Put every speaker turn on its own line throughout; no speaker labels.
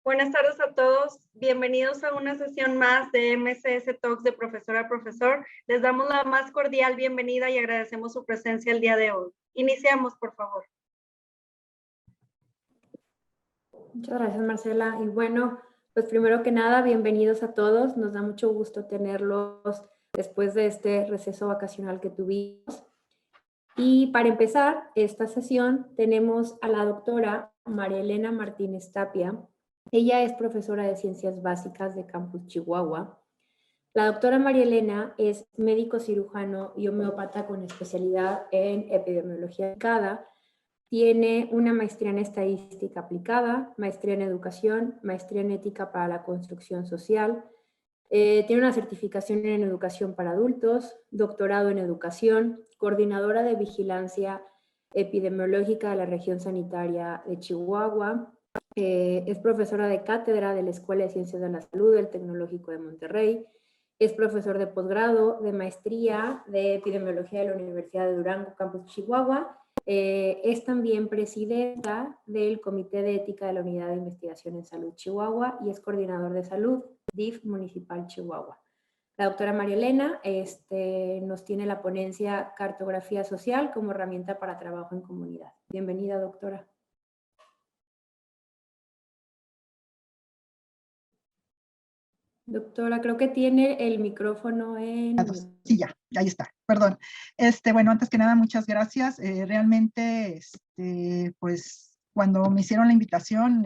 Buenas tardes a todos. Bienvenidos a una sesión más de MCS Talks de profesor a profesor. Les damos la más cordial bienvenida y agradecemos su presencia el día de hoy. Iniciamos, por favor.
Muchas gracias, Marcela. Y bueno, pues primero que nada, bienvenidos a todos. Nos da mucho gusto tenerlos después de este receso vacacional que tuvimos. Y para empezar esta sesión tenemos a la doctora María Elena Martínez Tapia. Ella es profesora de Ciencias Básicas de Campus Chihuahua. La doctora María Elena es médico cirujano y homeópata con especialidad en epidemiología aplicada. Tiene una maestría en estadística aplicada, maestría en educación, maestría en ética para la construcción social. Tiene una certificación en educación para adultos, doctorado en educación, coordinadora de vigilancia epidemiológica de la región sanitaria de Chihuahua. Es profesora de cátedra de la Escuela de Ciencias de la Salud del Tecnológico de Monterrey. Es profesor de posgrado, de maestría de epidemiología de la Universidad de Durango, Campus Chihuahua. Es también presidenta del Comité de Ética de la Unidad de Investigación en Salud Chihuahua y es coordinador de salud DIF Municipal Chihuahua. La doctora María Elena nos tiene la ponencia Cartografía Social como herramienta para trabajo en comunidad. Bienvenida, doctora. Doctora, creo que tiene el micrófono en...
Sí, ya, ahí está, perdón. Bueno, antes que nada, muchas gracias. Realmente, pues, cuando me hicieron la invitación,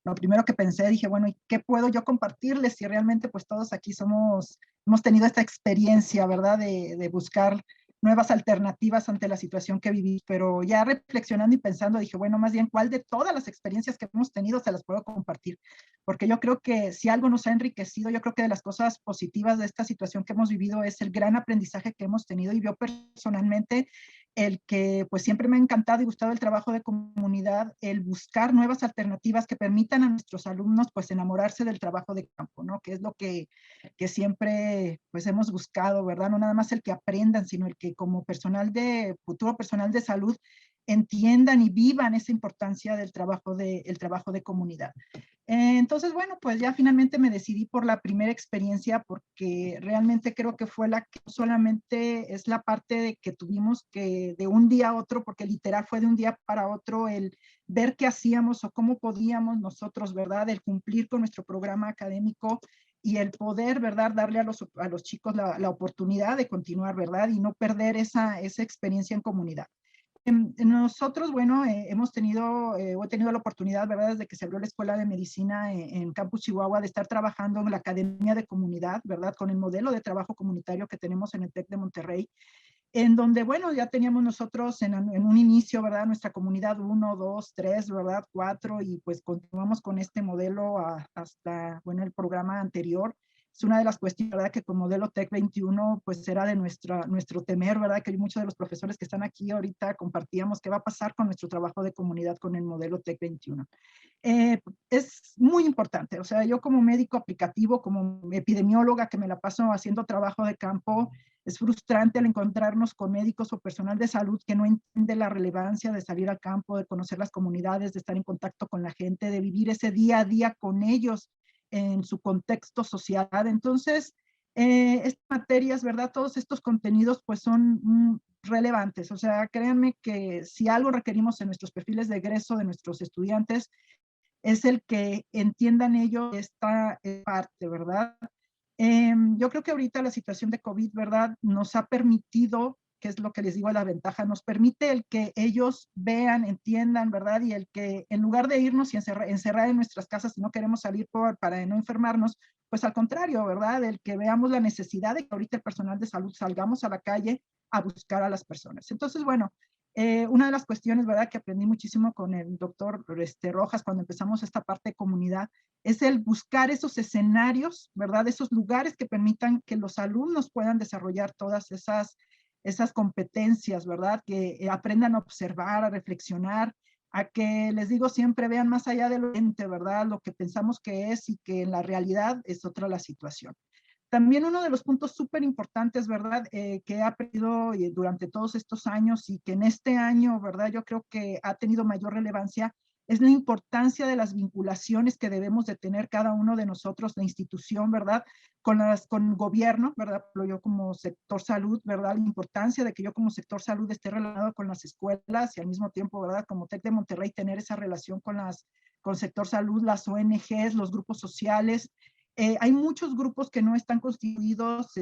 lo primero que pensé, dije, bueno, ¿y qué puedo yo compartirles? Si realmente, pues, todos aquí hemos tenido esta experiencia, ¿verdad? De buscar nuevas alternativas ante la situación que viví, pero ya reflexionando y pensando, dije, bueno, más bien, ¿cuál de todas las experiencias que hemos tenido se las puedo compartir? Porque yo creo que si algo nos ha enriquecido, yo creo que de las cosas positivas de esta situación que hemos vivido es el gran aprendizaje que hemos tenido, y yo personalmente el que pues siempre me ha encantado y gustado el trabajo de comunidad, el buscar nuevas alternativas que permitan a nuestros alumnos pues enamorarse del trabajo de campo, ¿no? Que es lo que siempre pues hemos buscado, ¿verdad? No nada más el que aprendan, sino el que como futuro personal de salud entiendan y vivan esa importancia del trabajo de comunidad. Entonces, bueno, pues ya finalmente me decidí por la primera experiencia porque realmente creo que fue la que solamente es la parte de que tuvimos que de un día a otro, porque literal fue de un día para otro el ver qué hacíamos o cómo podíamos nosotros, ¿verdad? El cumplir con nuestro programa académico y el poder, ¿verdad? Darle a los chicos la oportunidad de continuar, ¿verdad? Y no perder esa experiencia en comunidad. Nosotros, bueno, he tenido la oportunidad, ¿verdad? Desde que se abrió la Escuela de Medicina en Campus Chihuahua, de estar trabajando en la Academia de Comunidad, ¿verdad? Con el modelo de trabajo comunitario que tenemos en el TEC de Monterrey, en donde, bueno, ya teníamos nosotros en un inicio, ¿verdad? Nuestra comunidad 1, 2, 3, ¿verdad? 4, y pues continuamos con este modelo hasta, bueno, el programa anterior. Es una de las cuestiones, ¿verdad? Que con modelo TEC 21, pues era de nuestro temer, ¿verdad? Que muchos de los profesores que están aquí ahorita compartíamos qué va a pasar con nuestro trabajo de comunidad con el modelo TEC 21. Es muy importante, o sea, yo como médico aplicativo, como epidemióloga que me la paso haciendo trabajo de campo, es frustrante al encontrarnos con médicos o personal de salud que no entiende la relevancia de salir al campo, de conocer las comunidades, de estar en contacto con la gente, de vivir ese día a día con ellos en su contexto social. Entonces, estas materias, ¿verdad? Todos estos contenidos pues son relevantes. O sea, créanme que si algo requerimos en nuestros perfiles de egreso de nuestros estudiantes es el que entiendan ellos esta parte, ¿verdad? Yo creo que ahorita la situación de COVID, ¿verdad? Nos ha permitido, que es lo que les digo, la ventaja, nos permite el que ellos vean, entiendan, ¿verdad? Y el que en lugar de irnos y encerrar en nuestras casas si no queremos salir para no enfermarnos, pues al contrario, ¿verdad? El que veamos la necesidad de que ahorita el personal de salud salgamos a la calle a buscar a las personas. Entonces, bueno, una de las cuestiones, ¿verdad? Que aprendí muchísimo con el doctor Rojas cuando empezamos esta parte de comunidad, es el buscar esos escenarios, ¿verdad? Esos lugares que permitan que los alumnos puedan desarrollar todas esas competencias, ¿verdad? Que aprendan a observar, a reflexionar, a que, les digo, siempre vean más allá de lo evidente, ¿verdad? Lo que pensamos que es y que en la realidad es otra la situación. También uno de los puntos súper importantes, ¿verdad? Que he aprendido durante todos estos años y que en este año, ¿verdad? Yo creo que ha tenido mayor relevancia es la importancia de las vinculaciones que debemos de tener cada uno de nosotros, la institución, ¿verdad? Con gobierno, ¿verdad? Yo como sector salud, ¿verdad? La importancia de que yo como sector salud esté relacionado con las escuelas y al mismo tiempo, ¿verdad? Como TEC de Monterrey, tener esa relación con sector salud, las ONGs, los grupos sociales. Hay muchos grupos que no están constituidos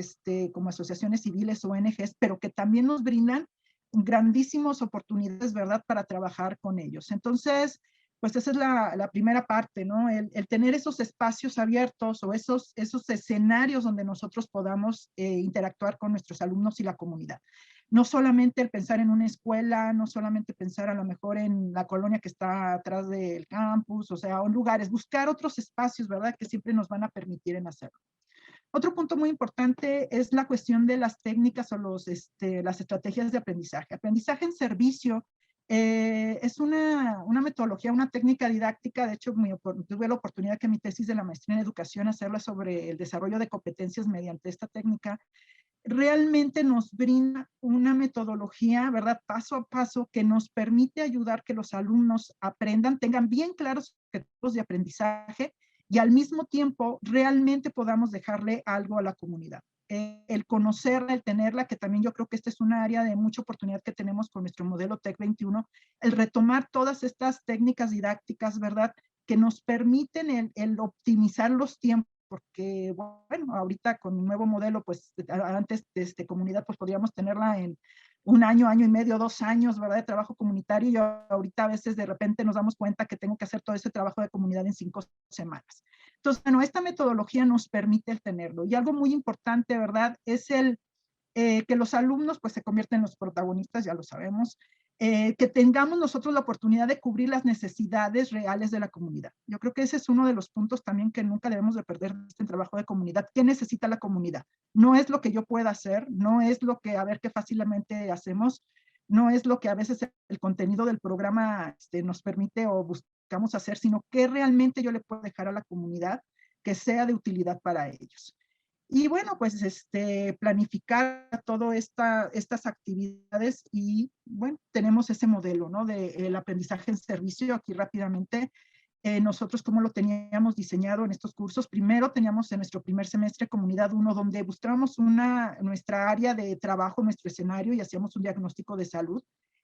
como asociaciones civiles, ONGs, pero que también nos brindan grandísimas oportunidades, ¿verdad?, para trabajar con ellos. Entonces, pues esa es la primera parte, ¿no? El tener esos espacios abiertos o esos escenarios donde nosotros podamos interactuar con nuestros alumnos y la comunidad. No solamente el pensar en una escuela, no solamente pensar a lo mejor en la colonia que está atrás del campus, o sea, en lugares, buscar otros espacios, ¿verdad?, que siempre nos van a permitir en hacerlo. Otro punto muy importante es la cuestión de las técnicas o las estrategias de aprendizaje. Aprendizaje en servicio es una metodología, una técnica didáctica. De hecho, tuve la oportunidad que mi tesis de la maestría en educación hacerla sobre el desarrollo de competencias mediante esta técnica. Realmente nos brinda una metodología, ¿verdad?, paso a paso, que nos permite ayudar que los alumnos aprendan, tengan bien claros sus objetivos de aprendizaje y al mismo tiempo realmente podamos dejarle algo a la comunidad. El conocerla, el tenerla, que también yo creo que esta es una área de mucha oportunidad que tenemos con nuestro modelo TEC 21, el retomar todas estas técnicas didácticas, ¿verdad?, que nos permiten el optimizar los tiempos, porque, bueno, ahorita con un nuevo modelo, pues antes de comunidad, pues podríamos tenerla en un año, año y medio, 2 años, ¿verdad?, de trabajo comunitario, y ahorita a veces de repente nos damos cuenta que tengo que hacer todo ese trabajo de comunidad en 5 semanas. Entonces, bueno, esta metodología nos permite el tenerlo. Y algo muy importante, ¿verdad?, es que los alumnos pues se convierten en los protagonistas, ya lo sabemos, que tengamos nosotros la oportunidad de cubrir las necesidades reales de la comunidad. Yo creo que ese es uno de los puntos también que nunca debemos de perder en trabajo de comunidad. ¿Qué necesita la comunidad? No es lo que yo pueda hacer, no es lo que a ver qué fácilmente hacemos, no es lo que a veces el contenido del programa nos permite o buscamos hacer, sino que realmente yo le puedo dejar a la comunidad que sea de utilidad para ellos. Y bueno, pues planificar todas estas actividades y bueno, tenemos ese modelo, ¿no? Del aprendizaje en servicio. Aquí rápidamente, nosotros cómo lo teníamos diseñado en estos cursos. Primero teníamos en nuestro primer semestre Comunidad 1, donde buscábamos nuestra área de trabajo, nuestro escenario y hacíamos un diagnóstico de salud.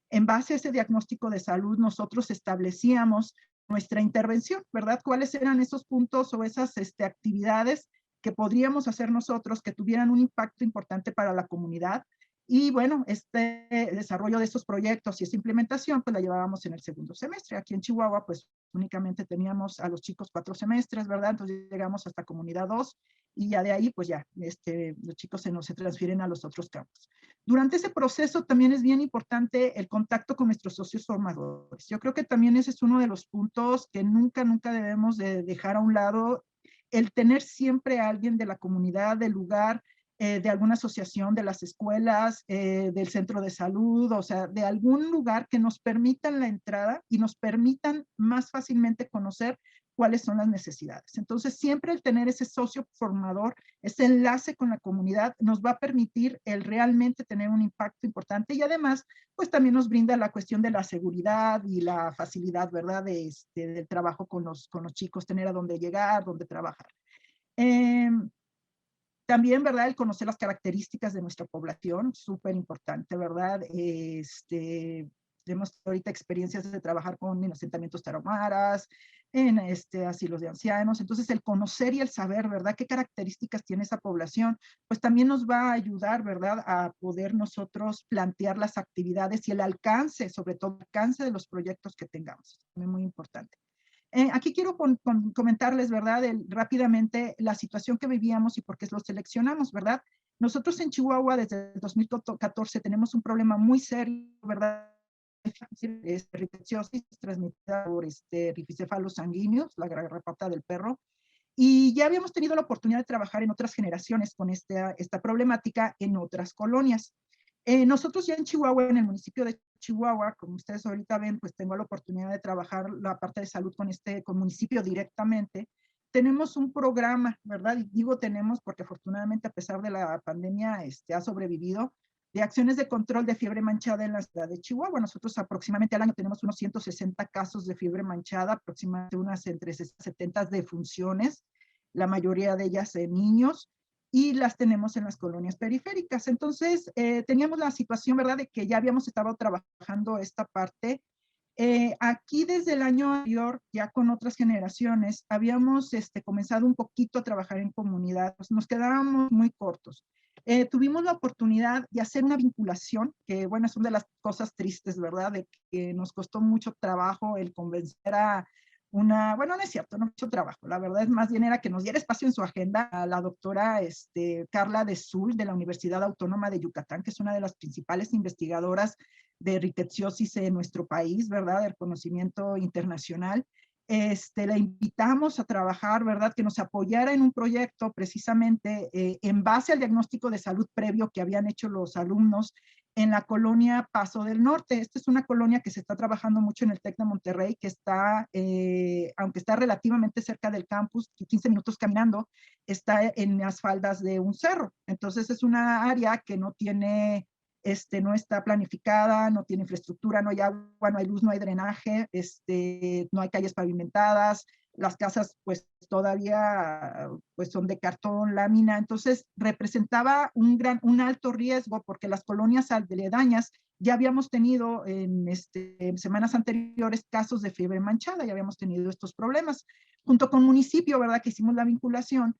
En base a ese diagnóstico de salud, nosotros establecíamos nuestra intervención, ¿verdad? ¿Cuáles eran esos puntos o esas actividades que podríamos hacer nosotros que tuvieran un impacto importante para la comunidad? Y bueno, desarrollo de estos proyectos y esta implementación, pues la llevábamos en el segundo semestre. Aquí en Chihuahua, pues únicamente teníamos a los chicos 4 semestres, ¿verdad? Entonces llegamos hasta comunidad 2 y ya de ahí, pues ya, los chicos se transfieren a los otros campos. Durante ese proceso también es bien importante el contacto con nuestros socios formadores. Yo creo que también ese es uno de los puntos que nunca debemos de dejar a un lado, el tener siempre a alguien de la comunidad, del lugar, de alguna asociación, de las escuelas, del centro de salud, o sea, de algún lugar que nos permitan la entrada y nos permitan más fácilmente conocer cuáles son las necesidades. Entonces, siempre el tener ese socio formador, ese enlace con la comunidad, nos va a permitir el realmente tener un impacto importante y además, pues también nos brinda la cuestión de la seguridad y la facilidad, ¿verdad?, del trabajo con los chicos, tener a dónde llegar, dónde trabajar. También, ¿verdad?, el conocer las características de nuestra población, súper importante, ¿verdad? Tenemos ahorita experiencias de trabajar en asentamientos tarahumaras, en asilos de ancianos. Entonces, el conocer y el saber, ¿verdad?, qué características tiene esa población, pues también nos va a ayudar, ¿verdad?, a poder nosotros plantear las actividades y el alcance, sobre todo el alcance de los proyectos que tengamos. Es muy importante. Aquí quiero comentarles, ¿verdad?, rápidamente la situación que vivíamos y por qué lo seleccionamos, ¿verdad? Nosotros en Chihuahua desde el 2014 tenemos un problema muy serio, ¿verdad? Rickettsiosis transmitida por rificefalos sanguíneos, la garrapata del perro. Y ya habíamos tenido la oportunidad de trabajar en otras generaciones con esta problemática en otras colonias. Nosotros ya en Chihuahua, en el municipio de Chihuahua, como ustedes ahorita ven, pues tengo la oportunidad de trabajar la parte de salud con con municipio directamente. Tenemos un programa, ¿verdad? Y digo tenemos porque afortunadamente a pesar de la pandemia ha sobrevivido, de acciones de control de fiebre manchada en la ciudad de Chihuahua. Nosotros aproximadamente al año tenemos unos 160 casos de fiebre manchada, aproximadamente unas entre 70 defunciones, la mayoría de ellas en niños, y las tenemos en las colonias periféricas. Entonces, teníamos la situación, ¿verdad?, de que ya habíamos estado trabajando esta parte. Aquí desde el año anterior, ya con otras generaciones, habíamos comenzado un poquito a trabajar en comunidad, nos quedábamos muy cortos. Tuvimos la oportunidad de hacer una vinculación, que bueno, es una de las cosas tristes, ¿verdad? De que nos costó mucho trabajo el convencer a bueno, no es cierto, no mucho trabajo, la verdad es más bien era que nos diera espacio en su agenda a la doctora Carla de Sul de la Universidad Autónoma de Yucatán, que es una de las principales investigadoras de rickettsiosis en nuestro país, ¿verdad? El conocimiento internacional. La invitamos a trabajar, ¿verdad? Que nos apoyara en un proyecto precisamente en base al diagnóstico de salud previo que habían hecho los alumnos en la colonia Paso del Norte. Esta es una colonia que se está trabajando mucho en el TEC de Monterrey, que está, aunque está relativamente cerca del campus, 15 minutos caminando, está en las faldas de un cerro. Entonces es una área que no tiene no está planificada, no tiene infraestructura, no hay agua, no hay luz, no hay drenaje, no hay calles pavimentadas, las casas pues todavía pues son de cartón, lámina, entonces representaba un alto riesgo porque las colonias aledañas ya habíamos tenido en semanas anteriores casos de fiebre manchada, ya habíamos tenido estos problemas. Junto con municipio, ¿verdad? Que hicimos la vinculación,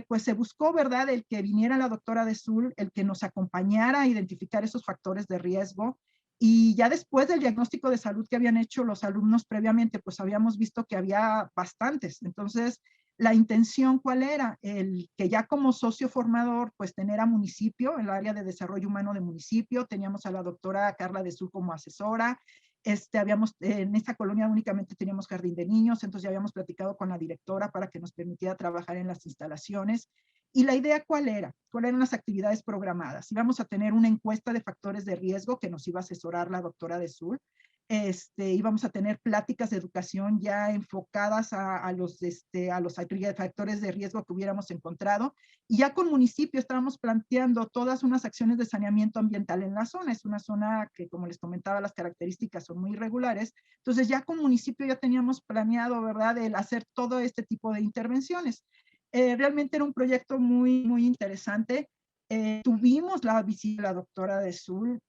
pues se buscó, ¿verdad?, el que viniera la doctora de Sul, el que nos acompañara a identificar esos factores de riesgo. Y ya después del diagnóstico de salud que habían hecho los alumnos previamente, pues habíamos visto que había bastantes. Entonces, la intención, ¿cuál era? El que ya como socio formador, pues tener a municipio, el área de desarrollo humano de municipio, teníamos a la doctora Carla de Sul como asesora, en esta colonia únicamente teníamos jardín de niños, entonces ya habíamos platicado con la directora para que nos permitiera trabajar en las instalaciones. ¿Y la idea cuál era? ¿Cuáles eran las actividades programadas? Íbamos a tener una encuesta de factores de riesgo que nos iba a asesorar la doctora de Sul. Íbamos a tener pláticas de educación ya enfocadas a los factores de riesgo que hubiéramos encontrado. Y ya con municipio estábamos planteando todas unas acciones de saneamiento ambiental en la zona. Es una zona que, como les comentaba, las características son muy irregulares. Entonces ya con municipio ya teníamos planeado, ¿verdad?, el hacer todo este tipo de intervenciones. Realmente era un proyecto muy, muy interesante. Tuvimos la visita de la doctora de Sul,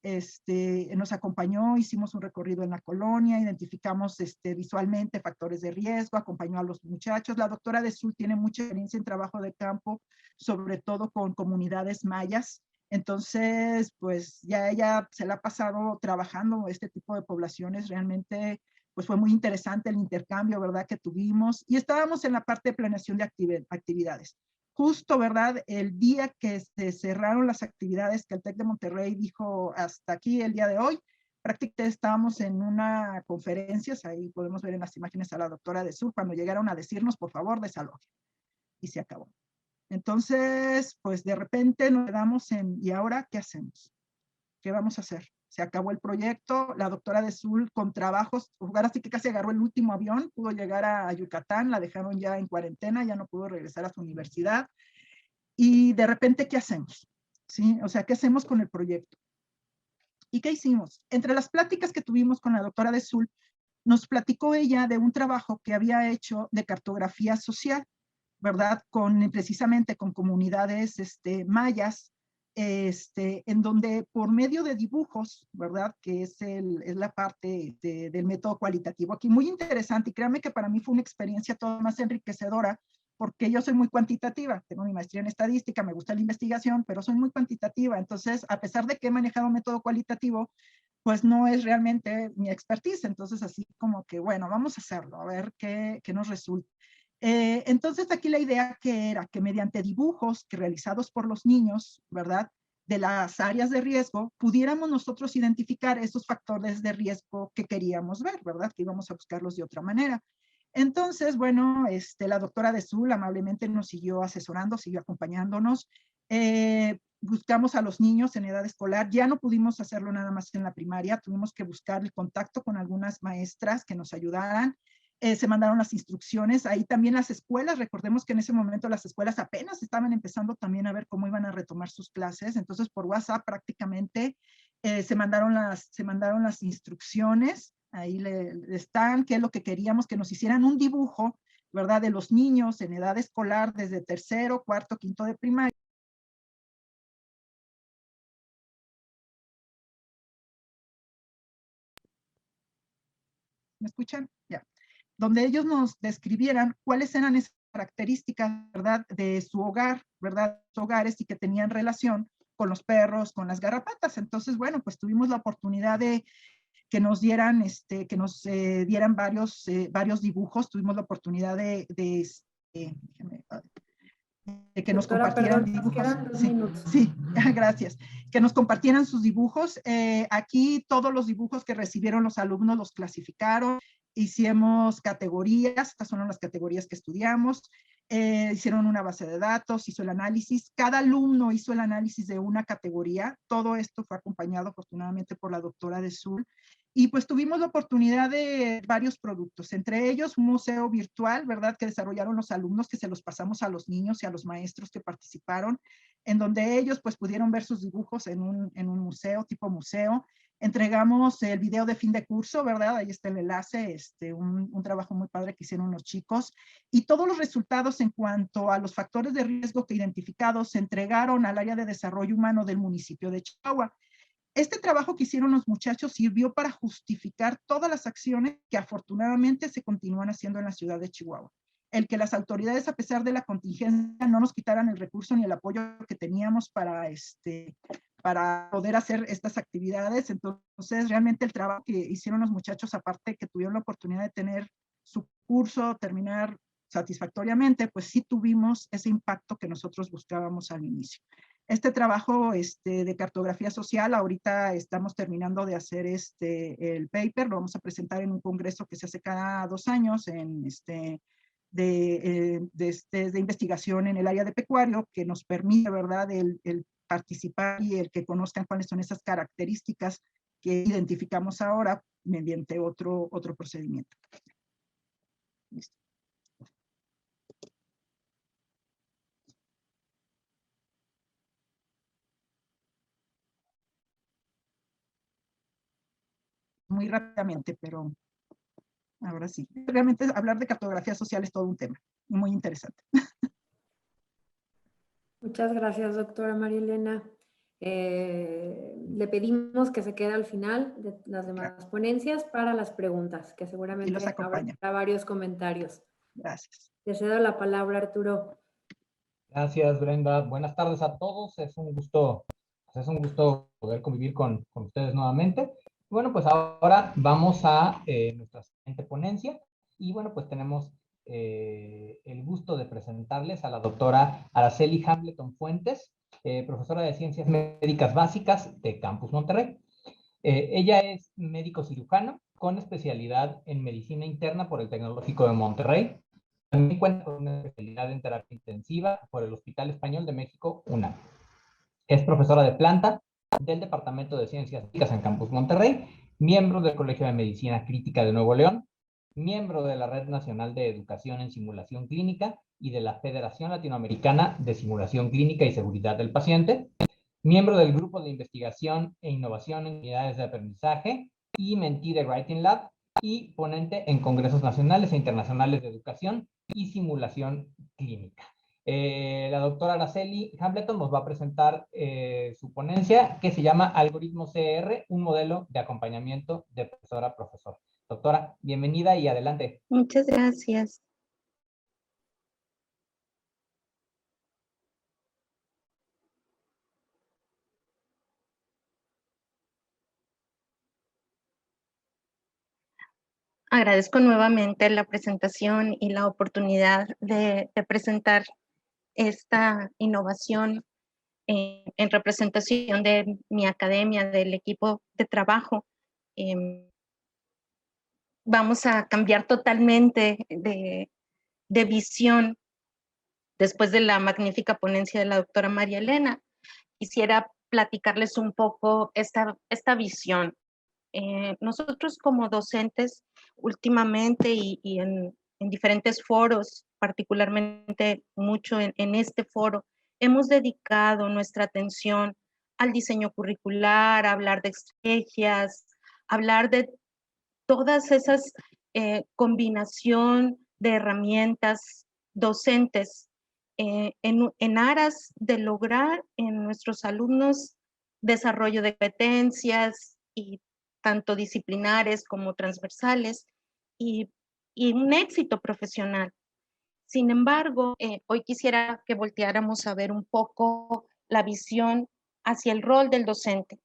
nos acompañó, hicimos un recorrido en la colonia, identificamos visualmente factores de riesgo, acompañó a los muchachos. La doctora de Sul tiene mucha experiencia en trabajo de campo, sobre todo con comunidades mayas. Entonces, pues ya ella se la ha pasado trabajando este tipo de poblaciones. Realmente, pues fue muy interesante el intercambio, ¿verdad?, que tuvimos. Y estábamos en la parte de planeación de actividades. Justo, ¿verdad?, el día que se cerraron las actividades, que el TEC de Monterrey dijo hasta aquí el día de hoy, prácticamente estábamos en una conferencia, ahí podemos ver en las imágenes a la doctora de Sur, cuando llegaron a decirnos, por favor, desalojen. Y se acabó. Entonces, pues de repente nos quedamos ¿y ahora qué hacemos? ¿Qué vamos a hacer? Se acabó el proyecto, la doctora de Sul con trabajos, ahora sí que casi agarró el último avión, pudo llegar a Yucatán, la dejaron ya en cuarentena, ya no pudo regresar a su universidad. Y de repente, ¿qué hacemos? ¿Sí? O sea, ¿qué hacemos con el proyecto? ¿Y qué hicimos? Entre las pláticas que tuvimos con la doctora de Sul, nos platicó ella de un trabajo que había hecho de cartografía social, ¿verdad? Precisamente con comunidades mayas, en donde por medio de dibujos, ¿verdad? Que es la parte del método cualitativo. Aquí muy interesante, y créanme que para mí fue una experiencia todo más enriquecedora, porque yo soy muy cuantitativa, tengo mi maestría en estadística, me gusta la investigación, pero soy muy cuantitativa. Entonces, a pesar de que he manejado un método cualitativo, pues no es realmente mi expertise. Entonces, así como que, bueno, vamos a hacerlo, a ver qué nos resulta. Entonces, aquí la idea que era que mediante dibujos que realizados por los niños, ¿verdad?, de las áreas de riesgo, pudiéramos nosotros identificar esos factores de riesgo que queríamos ver, ¿verdad?, que íbamos a buscarlos de otra manera. Entonces, bueno, la doctora de Sul amablemente nos siguió asesorando, siguió acompañándonos. Buscamos a los niños en edad escolar, ya no pudimos hacerlo nada más en la primaria, tuvimos que buscar el contacto con algunas maestras que nos ayudaran. Se mandaron las instrucciones, ahí también las escuelas, recordemos que en ese momento las escuelas apenas estaban empezando también a ver cómo iban a retomar sus clases, entonces por WhatsApp prácticamente se mandaron las instrucciones, ahí están, qué es lo que queríamos, que nos hicieran un dibujo, ¿verdad? De los niños en edad escolar desde tercero, cuarto, quinto de primaria. ¿Me escuchan? Ya. Donde ellos nos describieran cuáles eran esas características, ¿verdad? De su hogar, ¿verdad? Sus hogares y que tenían relación con los perros, con las garrapatas. Entonces, bueno, pues tuvimos la oportunidad de que nos dieran, dieran varios dibujos. Tuvimos la oportunidad de que nos
Doctora,
compartieran
perdón, nos
dibujos.
quedan 2
Sí,
minutos.
sí, gracias. Que nos compartieran sus dibujos. Aquí todos los dibujos que recibieron los alumnos los clasificaron, hicimos categorías, estas son las categorías que estudiamos, hicieron una base de datos, hizo el análisis, cada alumno hizo el análisis de una categoría, todo esto fue acompañado afortunadamente por la doctora de Sul, y pues tuvimos la oportunidad de varios productos, entre ellos un museo virtual, ¿verdad? Que desarrollaron los alumnos, que se los pasamos a los niños y a los maestros que participaron, en donde ellos pues pudieron ver sus dibujos en un museo, tipo museo. Entregamos el video de fin de curso, ¿verdad? Ahí está el enlace, un trabajo muy padre que hicieron los chicos. Y todos los resultados en cuanto a los factores de riesgo que identificados se entregaron al área de desarrollo humano del municipio de Chihuahua. Este trabajo que hicieron los muchachos sirvió para justificar todas las acciones que afortunadamente se continúan haciendo en la ciudad de Chihuahua. El que las autoridades, a pesar de la contingencia, no nos quitaran el recurso ni el apoyo que teníamos para poder hacer estas actividades. Entonces, realmente el trabajo que hicieron los muchachos, aparte que tuvieron la oportunidad de tener su curso, terminar satisfactoriamente, pues sí tuvimos ese impacto que nosotros buscábamos al inicio. Este trabajo de cartografía social, ahorita estamos terminando de hacer el paper, lo vamos a presentar en un congreso que se hace cada 2 años de investigación en el área de pecuario, que nos permite, ¿verdad?, el participar y el que conozcan cuáles son esas características que identificamos ahora mediante otro procedimiento. Listo. Muy rápidamente, pero ahora sí. Realmente hablar de cartografía social es todo un tema muy interesante.
Muchas gracias, doctora María Elena. Le pedimos que se quede al final de las demás ponencias para las preguntas, que seguramente habrá varios comentarios.
Gracias.
Te cedo la palabra, Arturo.
Gracias, Brenda. Buenas tardes a todos. Es un gusto poder convivir con ustedes nuevamente. Bueno, pues ahora vamos a nuestra siguiente ponencia. Y bueno, pues tenemos el gusto de presentarles a la doctora Araceli Hambleton Fuentes, profesora de Ciencias Médicas Básicas de Campus Monterrey. Ella es médico cirujano con especialidad en medicina interna por el Tecnológico de Monterrey. También cuenta con una especialidad en terapia intensiva por el Hospital Español de México, UNAM. Es profesora de planta del Departamento de Ciencias Médicas en Campus Monterrey, miembro del Colegio de Medicina Crítica de Nuevo León, miembro de la Red Nacional de Educación en Simulación Clínica y de la Federación Latinoamericana de Simulación Clínica y Seguridad del Paciente, miembro del Grupo de Investigación e Innovación en Unidades de Aprendizaje y mentí de Writing Lab, y ponente en congresos nacionales e internacionales de educación y simulación clínica. La doctora Araceli Hambleton nos va a presentar su ponencia que se llama Algoritmo CR, un modelo de acompañamiento de profesor a profesor. Doctora, bienvenida y adelante.
Muchas gracias. Agradezco nuevamente la presentación y la oportunidad de presentar esta innovación en representación de mi academia, del equipo de trabajo. Vamos a cambiar totalmente de visión después de la magnífica ponencia de la doctora María Elena. Quisiera platicarles un poco esta visión. Nosotros como docentes últimamente y en diferentes foros, particularmente mucho en este foro, hemos dedicado nuestra atención al diseño curricular, a hablar de estrategias, a hablar de todas esas combinación de herramientas docentes en aras de lograr en nuestros alumnos desarrollo de competencias y tanto disciplinares como transversales y, y un éxito profesional. Sin embargo, hoy quisiera que volteáramos a ver un poco la visión hacia el rol del docente.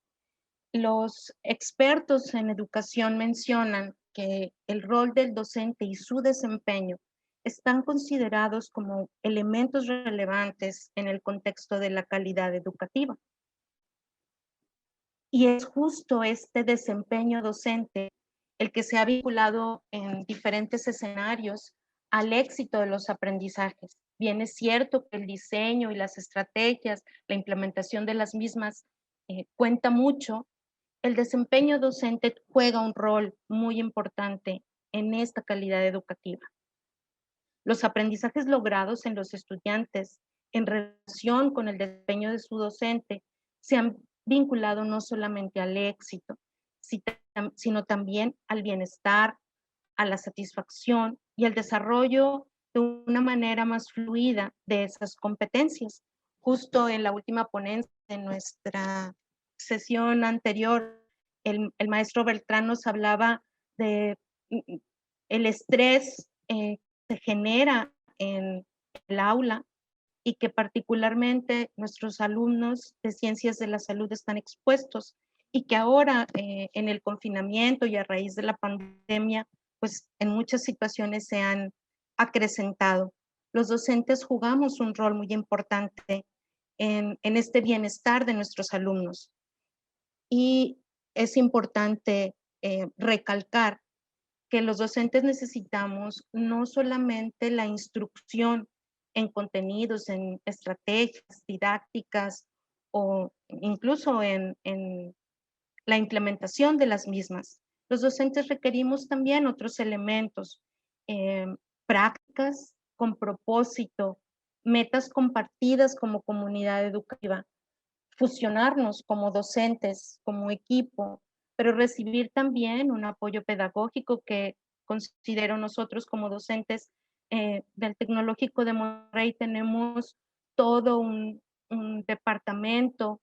Los expertos en educación mencionan que el rol del docente y su desempeño están considerados como elementos relevantes en el contexto de la calidad educativa. Y es justo este desempeño docente el que se ha vinculado en diferentes escenarios al éxito de los aprendizajes. Bien es cierto que el diseño y las estrategias, la implementación de las mismas cuenta mucho. El desempeño docente juega un rol muy importante en esta calidad educativa. Los aprendizajes logrados en los estudiantes en relación con el desempeño de su docente se han vinculado no solamente al éxito, sino también al bienestar, a la satisfacción y al desarrollo de una manera más fluida de esas competencias. Justo en la última ponencia de nuestra sesión anterior, el maestro Beltrán nos hablaba de el estrés que se genera en el aula y que particularmente nuestros alumnos de ciencias de la salud están expuestos y que ahora en el confinamiento y a raíz de la pandemia, pues en muchas situaciones se han acrecentado. Los docentes jugamos un rol muy importante en este bienestar de nuestros alumnos. Y es importante recalcar que los docentes necesitamos no solamente la instrucción en contenidos, en estrategias didácticas o incluso en la implementación de las mismas. Los docentes requerimos también otros elementos, prácticas con propósito, metas compartidas como comunidad educativa, fusionarnos como docentes, como equipo, pero recibir también un apoyo pedagógico que considero nosotros como docentes del Tecnológico de Monterrey tenemos todo un departamento,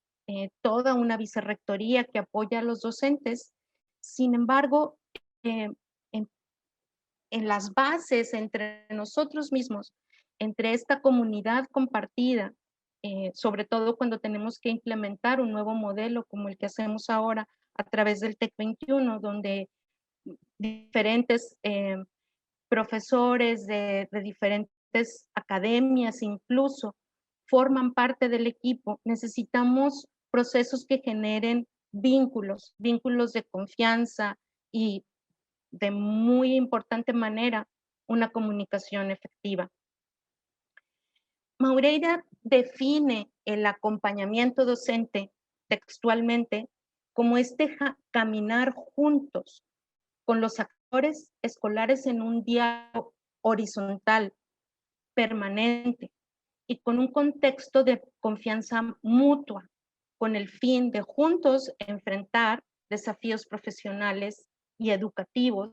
toda una vicerrectoría que apoya a los docentes. Sin embargo, en, en las bases entre nosotros mismos, entre esta comunidad compartida, sobre todo cuando tenemos que implementar un nuevo modelo como el que hacemos ahora a través del TEC 21, donde diferentes profesores de diferentes academias incluso forman parte del equipo, necesitamos procesos que generen vínculos, vínculos de confianza y de muy importante manera una comunicación efectiva. Maureira define el acompañamiento docente textualmente como caminar juntos con los actores escolares en un diálogo horizontal, permanente y con un contexto de confianza mutua, con el fin de juntos enfrentar desafíos profesionales y educativos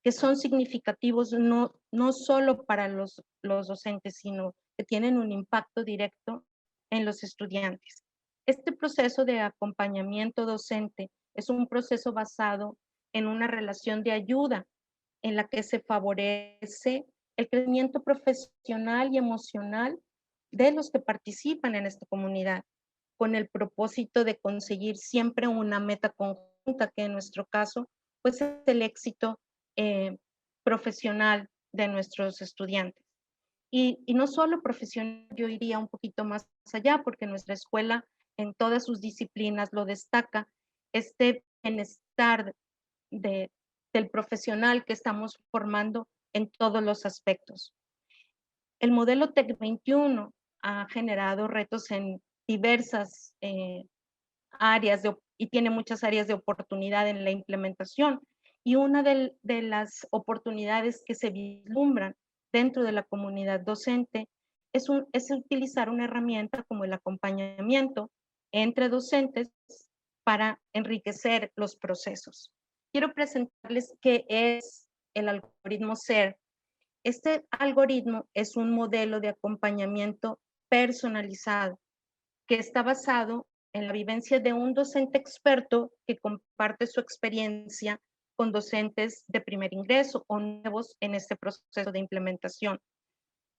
que son significativos no solo para los docentes, sino que tienen un impacto directo en los estudiantes. Este proceso de acompañamiento docente es un proceso basado en una relación de ayuda en la que se favorece el crecimiento profesional y emocional de los que participan en esta comunidad, con el propósito de conseguir siempre una meta conjunta, que en nuestro caso, pues es el éxito profesional de nuestros estudiantes. Y no solo profesional, yo iría un poquito más allá, porque nuestra escuela en todas sus disciplinas lo destaca, este bienestar del profesional que estamos formando en todos los aspectos. El modelo TEC 21 ha generado retos en diversas áreas y tiene muchas áreas de oportunidad en la implementación. Y una de las oportunidades que se vislumbran dentro de la comunidad docente es utilizar una herramienta como el acompañamiento entre docentes para enriquecer los procesos. Quiero presentarles qué es el algoritmo SER. Este algoritmo es un modelo de acompañamiento personalizado que está basado en la vivencia de un docente experto que comparte su experiencia con docentes de primer ingreso o nuevos en este proceso de implementación,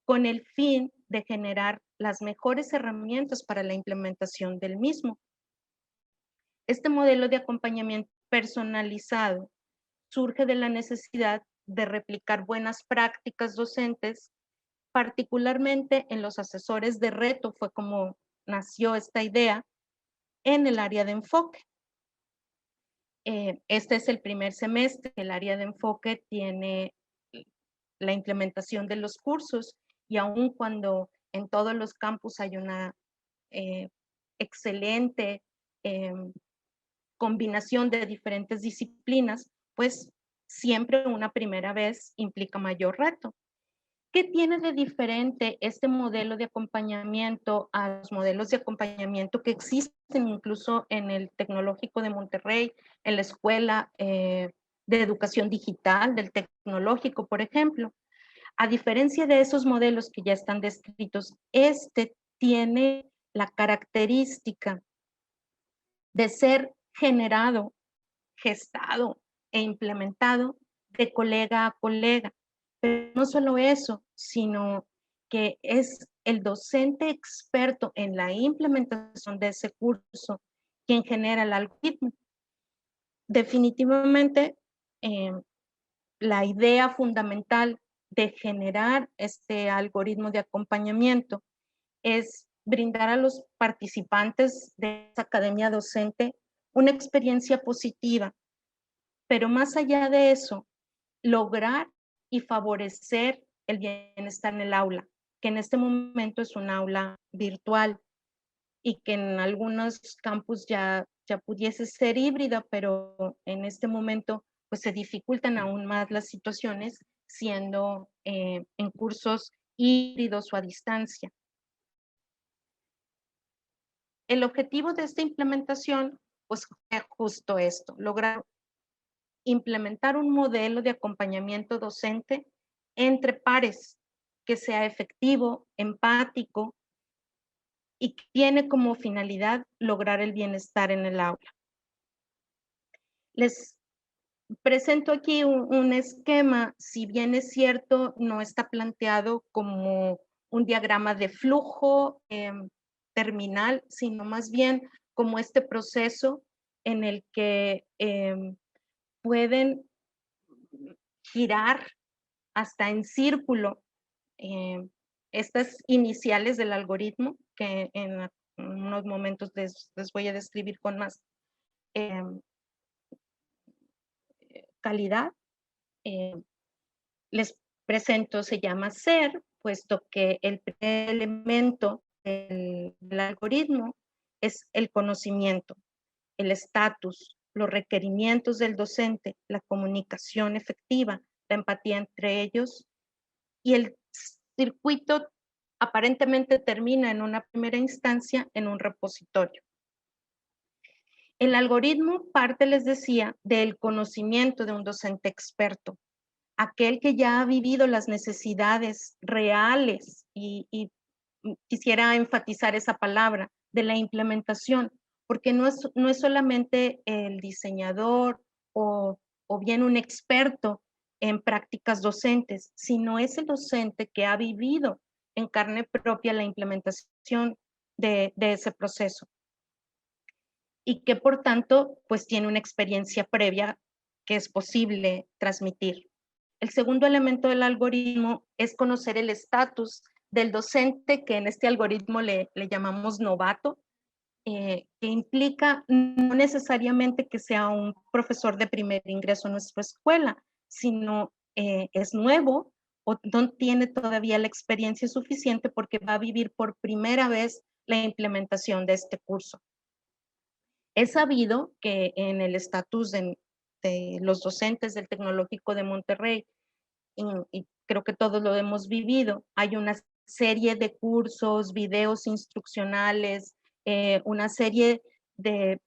con el fin de generar las mejores herramientas para la implementación del mismo. Este modelo de acompañamiento personalizado surge de la necesidad de replicar buenas prácticas docentes, particularmente en los asesores de reto, fue como nació esta idea, en el área de enfoque. Este es el primer semestre, el área de enfoque tiene la implementación de los cursos y aun cuando en todos los campus hay una excelente combinación de diferentes disciplinas, pues siempre una primera vez implica mayor reto. ¿Qué tiene de diferente este modelo de acompañamiento a los modelos de acompañamiento que existen incluso en el Tecnológico de Monterrey, en la Escuela de Educación Digital del Tecnológico, por ejemplo? A diferencia de esos modelos que ya están descritos, este tiene la característica de ser generado, gestado e implementado de colega a colega. Pero no solo eso, sino que es el docente experto en la implementación de ese curso quien genera el algoritmo. Definitivamente, la idea fundamental de generar este algoritmo de acompañamiento es brindar a los participantes de esa academia docente una experiencia positiva, pero más allá de eso, lograr y favorecer el bienestar en el aula, que en este momento es un aula virtual y que en algunos campus ya pudiese ser híbrida, pero en este momento pues se dificultan aún más las situaciones siendo en cursos híbridos o a distancia. El objetivo de esta implementación pues es justo esto, lograr implementar un modelo de acompañamiento docente entre pares que sea efectivo, empático y que tiene como finalidad lograr el bienestar en el aula. Les presento aquí un esquema, si bien es cierto, no está planteado como un diagrama de flujo terminal, sino más bien como este proceso en el que pueden girar hasta en círculo estas iniciales del algoritmo, que en unos momentos les voy a describir con más calidad. Les presento, se llama SER, puesto que el primer elemento del algoritmo es el conocimiento, el estatus, los requerimientos del docente, la comunicación efectiva, la empatía entre ellos, y el circuito aparentemente termina en una primera instancia en un repositorio. El algoritmo parte, les decía, del conocimiento de un docente experto, aquel que ya ha vivido las necesidades reales y quisiera enfatizar esa palabra, de la implementación, porque no es solamente el diseñador o bien un experto en prácticas docentes, sino es el docente que ha vivido en carne propia la implementación de ese proceso y que por tanto pues tiene una experiencia previa que es posible transmitir. El segundo elemento del algoritmo es conocer el estatus del docente, que en este algoritmo le llamamos novato, que implica no necesariamente que sea un profesor de primer ingreso a nuestra escuela, sino es nuevo o no tiene todavía la experiencia suficiente porque va a vivir por primera vez la implementación de este curso. Es sabido que en el estatus de los docentes del Tecnológico de Monterrey, y creo que todos lo hemos vivido, hay una serie de cursos, videos instruccionales, una serie de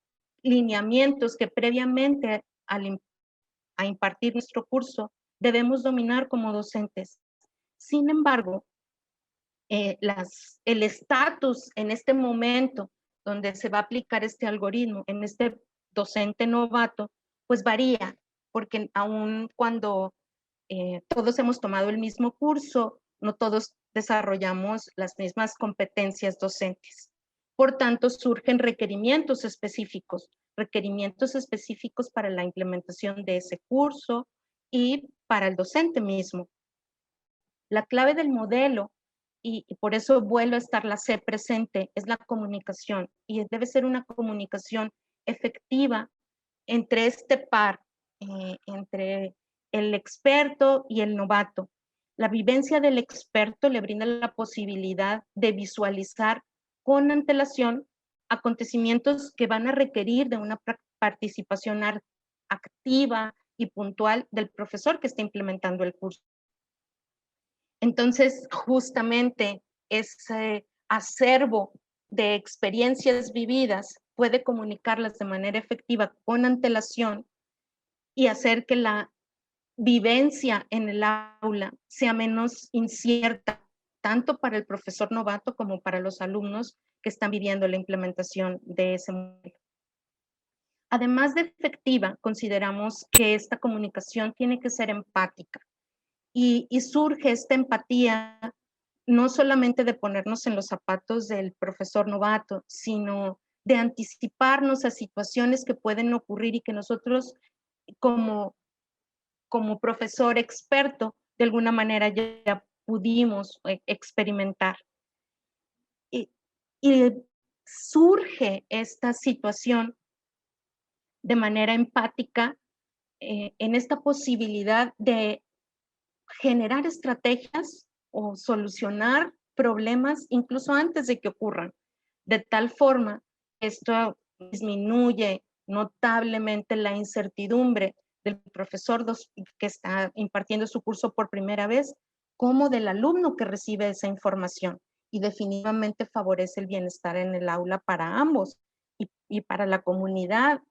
lineamientos que previamente a impartir nuestro curso debemos dominar como docentes. Sin embargo, el estatus en este momento donde se va a aplicar este algoritmo, en este docente novato, pues varía, porque aun cuando todos hemos tomado el mismo curso, no todos desarrollamos las mismas competencias docentes. Por tanto, surgen requerimientos específicos para la implementación de ese curso y para el docente mismo. La clave del modelo, y por eso vuelvo a estar la C presente, es la comunicación, y debe ser una comunicación efectiva entre este par, entre el experto y el novato. La vivencia del experto le brinda la posibilidad de visualizar con antelación acontecimientos que van a requerir de una participación activa y puntual del profesor que está implementando el curso. Entonces, justamente ese acervo de experiencias vividas puede comunicarlas de manera efectiva con antelación y hacer que la vivencia en el aula sea menos incierta, tanto para el profesor novato como para los alumnos que están viviendo la implementación de ese modelo. Además de efectiva, consideramos que esta comunicación tiene que ser empática. Y surge esta empatía no solamente de ponernos en los zapatos del profesor novato, sino de anticiparnos a situaciones que pueden ocurrir y que nosotros como profesor experto de alguna manera ya pudimos experimentar. Y surge esta situación de manera empática en esta posibilidad de generar estrategias o solucionar problemas incluso antes de que ocurran. De tal forma, esto disminuye notablemente la incertidumbre del profesor que está impartiendo su curso por primera vez, como del alumno que recibe esa información. Y definitivamente favorece el bienestar en el aula para ambos y para la comunidad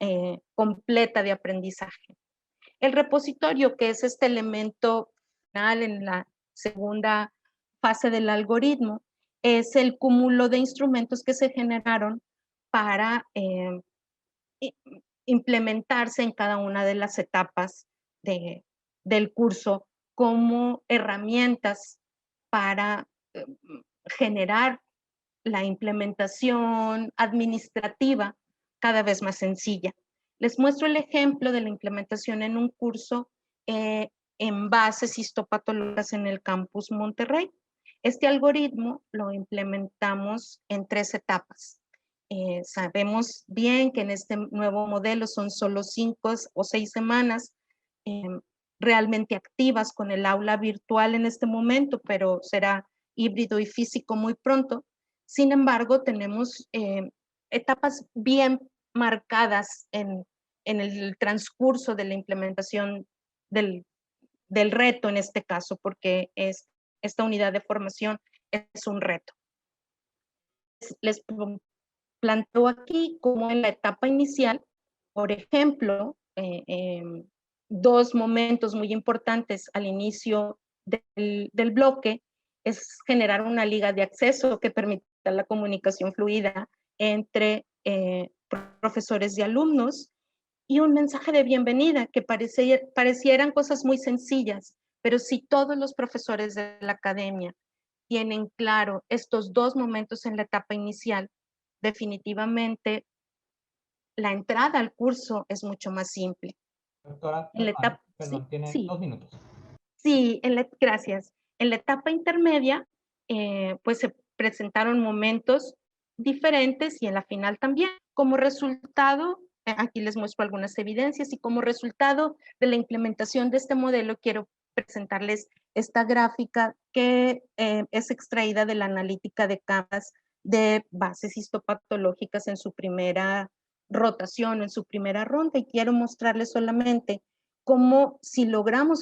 completa de aprendizaje. El repositorio, que es este elemento final en la segunda fase del algoritmo, es el cúmulo de instrumentos que se generaron para implementarse en cada una de las etapas del curso como herramientas para generar la implementación administrativa cada vez más sencilla. Les muestro el ejemplo de la implementación en un curso en bases histopatológicas en el campus Monterrey. Este algoritmo lo implementamos en 3 etapas. Sabemos bien que en este nuevo modelo son solo 5 o 6 semanas realmente activas con el aula virtual en este momento, pero será híbrido y físico muy pronto. Sin embargo, tenemos etapas bien marcadas en el transcurso de la implementación del reto en este caso, porque esta unidad de formación es un reto. Les planteo aquí como en la etapa inicial, por ejemplo, 2 momentos muy importantes al inicio del bloque es generar una liga de acceso que permita la comunicación fluida entre profesores y alumnos, y un mensaje de bienvenida que parecieran cosas muy sencillas, pero si todos los profesores de la academia tienen claro estos 2 momentos en la etapa inicial, definitivamente la entrada al curso es mucho más simple.
Doctora, perdón, tiene
sí.
2 minutos.
Sí, gracias. En la etapa intermedia, pues se presentaron momentos diferentes y en la final también. Como resultado, aquí les muestro algunas evidencias y como resultado de la implementación de este modelo, quiero presentarles esta gráfica que es extraída de la analítica de capas de bases histopatológicas en su primera rotación o en su primera ronda, y quiero mostrarles solamente cómo si logramos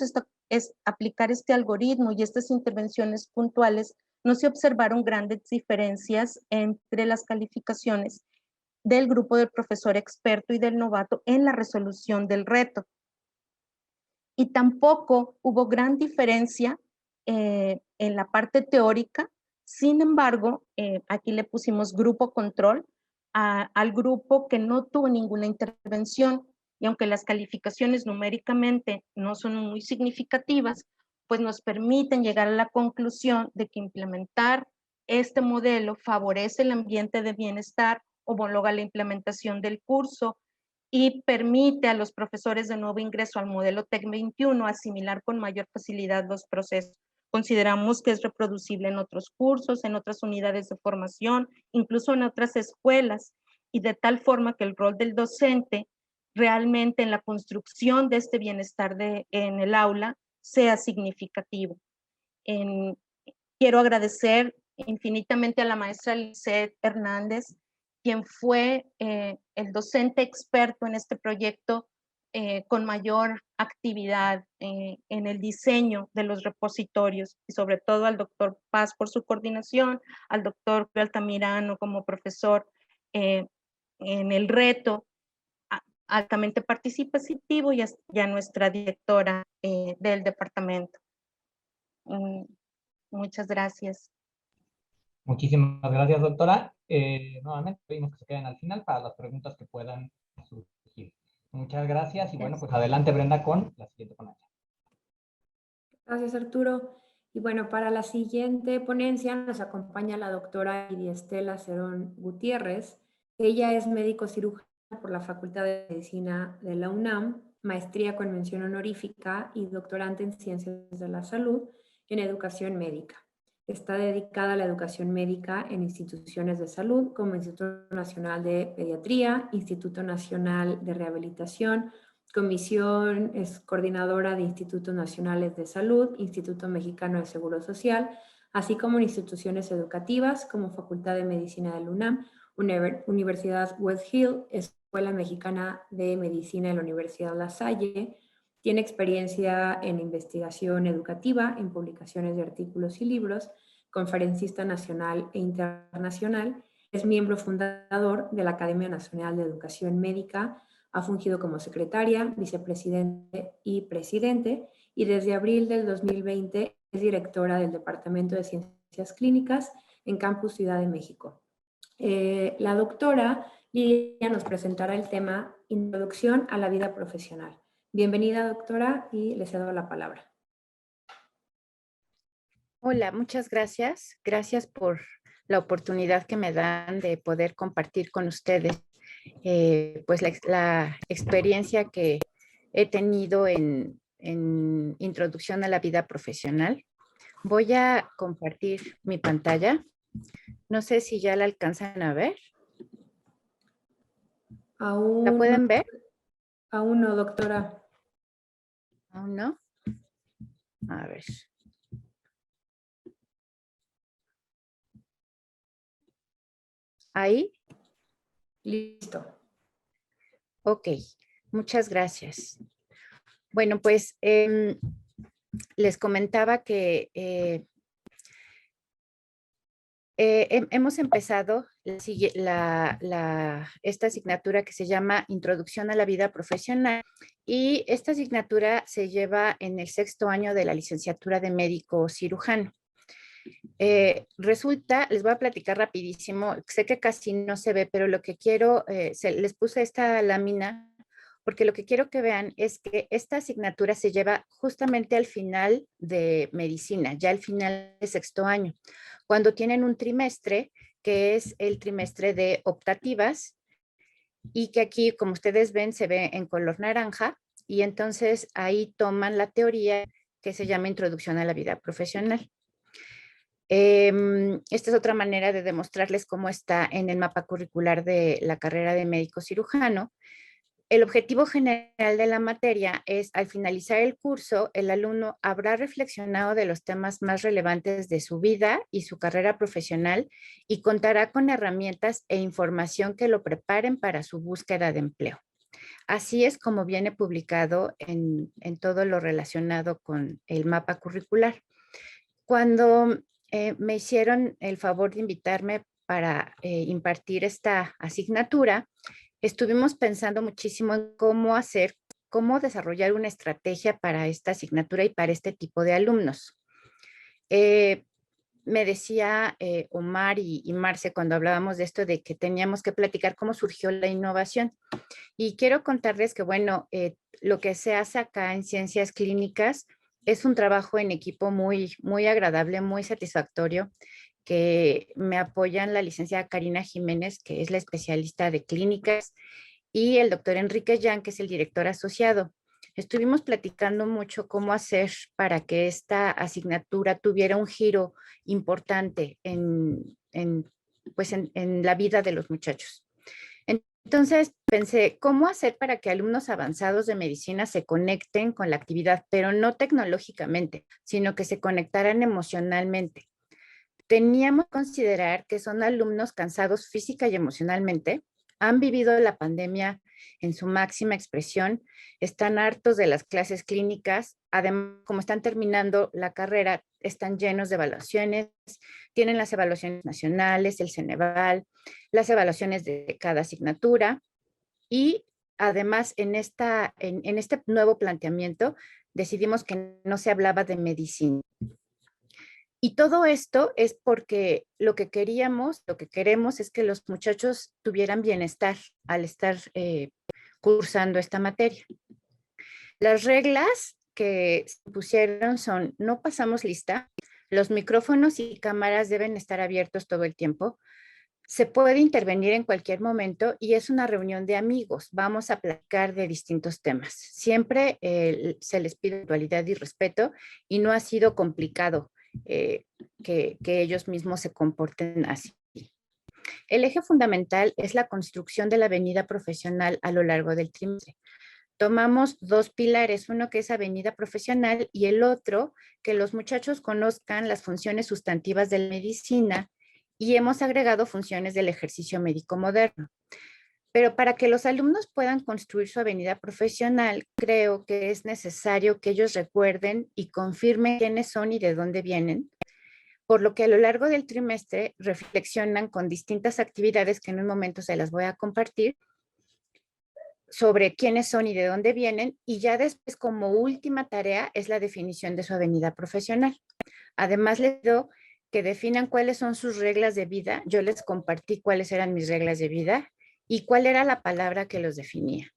aplicar este algoritmo y estas intervenciones puntuales, no se observaron grandes diferencias entre las calificaciones del grupo del profesor experto y del novato en la resolución del reto. Y tampoco hubo gran diferencia en la parte teórica. Sin embargo, aquí le pusimos grupo control al grupo que no tuvo ninguna intervención, y aunque las calificaciones numéricamente no son muy significativas, pues nos permiten llegar a la conclusión de que implementar este modelo favorece el ambiente de bienestar, homologa la implementación del curso y permite a los profesores de nuevo ingreso al modelo TEC 21 asimilar con mayor facilidad los procesos. Consideramos que es reproducible en otros cursos, en otras unidades de formación, incluso en otras escuelas, y de tal forma que el rol del docente realmente en la construcción de este bienestar en el aula sea significativo. Quiero agradecer infinitamente a la maestra Lisette Hernández, quien fue el docente experto en este proyecto con mayor actividad en el diseño de los repositorios, y sobre todo al doctor Paz por su coordinación, al doctor Altamirano como profesor en el reto altamente participativo, y a nuestra directora del departamento. Muchas gracias.
Muchísimas gracias, doctora. Nuevamente pedimos que se queden al final para las preguntas que puedan surgir. Muchas gracias y bueno, pues adelante, Brenda, con la siguiente ponencia.
Gracias, Arturo. Y bueno, para la siguiente ponencia nos acompaña la doctora Iria Estela Cerón Gutiérrez. Ella es médico cirujano por la Facultad de Medicina de la UNAM, maestría con mención honorífica y doctorante en Ciencias de la Salud en Educación Médica. Está dedicada a la educación médica en instituciones de salud como Instituto Nacional de Pediatría, Instituto Nacional de Rehabilitación, Comisión es coordinadora de Institutos Nacionales de Salud, Instituto Mexicano de Seguro Social, así como en instituciones educativas como Facultad de Medicina de la UNAM, Universidad West Hill, Escuela Mexicana de Medicina de la Universidad La Salle. Tiene experiencia en investigación educativa, en publicaciones de artículos y libros, conferencista nacional e internacional. Es miembro fundador de la Academia Nacional de Educación Médica. Ha fungido como secretaria, vicepresidente y presidente, y desde abril del 2020 es directora del Departamento de Ciencias Clínicas en Campus Ciudad de México. La doctora Lidia nos presentará el tema Introducción a la vida profesional. Bienvenida, doctora, y le cedo la palabra.
Hola, muchas gracias. Gracias por la oportunidad que me dan de poder compartir con ustedes pues la experiencia que he tenido en introducción a la vida profesional. Voy a compartir mi pantalla. No sé si ya la alcanzan a ver. ¿La pueden ver?
Aún no, doctora.
¿Aún no? A ver. ¿Ahí?
Listo.
Ok, muchas gracias. Bueno, pues les comentaba que hemos empezado esta asignatura que se llama Introducción a la vida profesional, y esta asignatura se lleva en el 6º año de la licenciatura de médico cirujano. Resulta, les voy a platicar rapidísimo, sé que casi no se ve, pero lo que quiero, les puse esta lámina porque lo que quiero que vean es que esta asignatura se lleva justamente al final de medicina, ya al final del 6º año, cuando tienen un trimestre que es el trimestre de optativas, y que aquí, como ustedes ven, se ve en color naranja, y entonces ahí toman la teoría que se llama Introducción a la vida profesional. Esta es otra manera de demostrarles cómo está en el mapa curricular de la carrera de médico cirujano. El objetivo general de la materia es, al finalizar el curso, el alumno habrá reflexionado de los temas más relevantes de su vida y su carrera profesional y contará con herramientas e información que lo preparen para su búsqueda de empleo. Así es como viene publicado en todo lo relacionado con el mapa curricular. Cuando me hicieron el favor de invitarme para impartir esta asignatura, estuvimos pensando muchísimo en cómo desarrollar una estrategia para esta asignatura y para este tipo de alumnos. Me decía Omar y Marce cuando hablábamos de esto, de que teníamos que platicar cómo surgió la innovación. Y quiero contarles que, bueno, lo que se hace acá en Ciencias Clínicas es un trabajo en equipo muy, muy agradable, muy satisfactorio, que me apoyan la licenciada Karina Jiménez, que es la especialista de clínicas, y el doctor Enrique Yang, que es el director asociado. Estuvimos platicando mucho cómo hacer para que esta asignatura tuviera un giro importante pues en la vida de los muchachos. Entonces pensé, ¿cómo hacer para que alumnos avanzados de medicina se conecten con la actividad, pero no tecnológicamente, sino que se conectaran emocionalmente? Teníamos que considerar que son alumnos cansados física y emocionalmente, han vivido la pandemia en su máxima expresión, están hartos de las clases clínicas, además, como están terminando la carrera, están llenos de evaluaciones, tienen las evaluaciones nacionales, el Ceneval, las evaluaciones de cada asignatura y además en este nuevo planteamiento decidimos que no se hablaba de medicina. Y todo esto es porque lo que queremos es que los muchachos tuvieran bienestar al estar cursando esta materia. Las reglas que se pusieron son: no pasamos lista, los micrófonos y cámaras deben estar abiertos todo el tiempo, se puede intervenir en cualquier momento y es una reunión de amigos. Vamos a platicar de distintos temas. Siempre se les pide puntualidad y respeto y no ha sido complicado que ellos mismos se comporten así. El eje fundamental es la construcción de la avenida profesional a lo largo del trimestre. Tomamos dos pilares, uno que es avenida profesional y el otro que los muchachos conozcan las funciones sustantivas de la medicina y hemos agregado funciones del ejercicio médico moderno. Pero para que los alumnos puedan construir su avenida profesional, creo que es necesario que ellos recuerden y confirmen quiénes son y de dónde vienen, por lo que a lo largo del trimestre reflexionan con distintas actividades que en un momento se las voy a compartir sobre quiénes son y de dónde vienen, y ya después como última tarea es la definición de su avenida profesional. Además les pido que definan cuáles son sus reglas de vida. Yo les compartí cuáles eran mis reglas de vida y cuál era la palabra que los definía.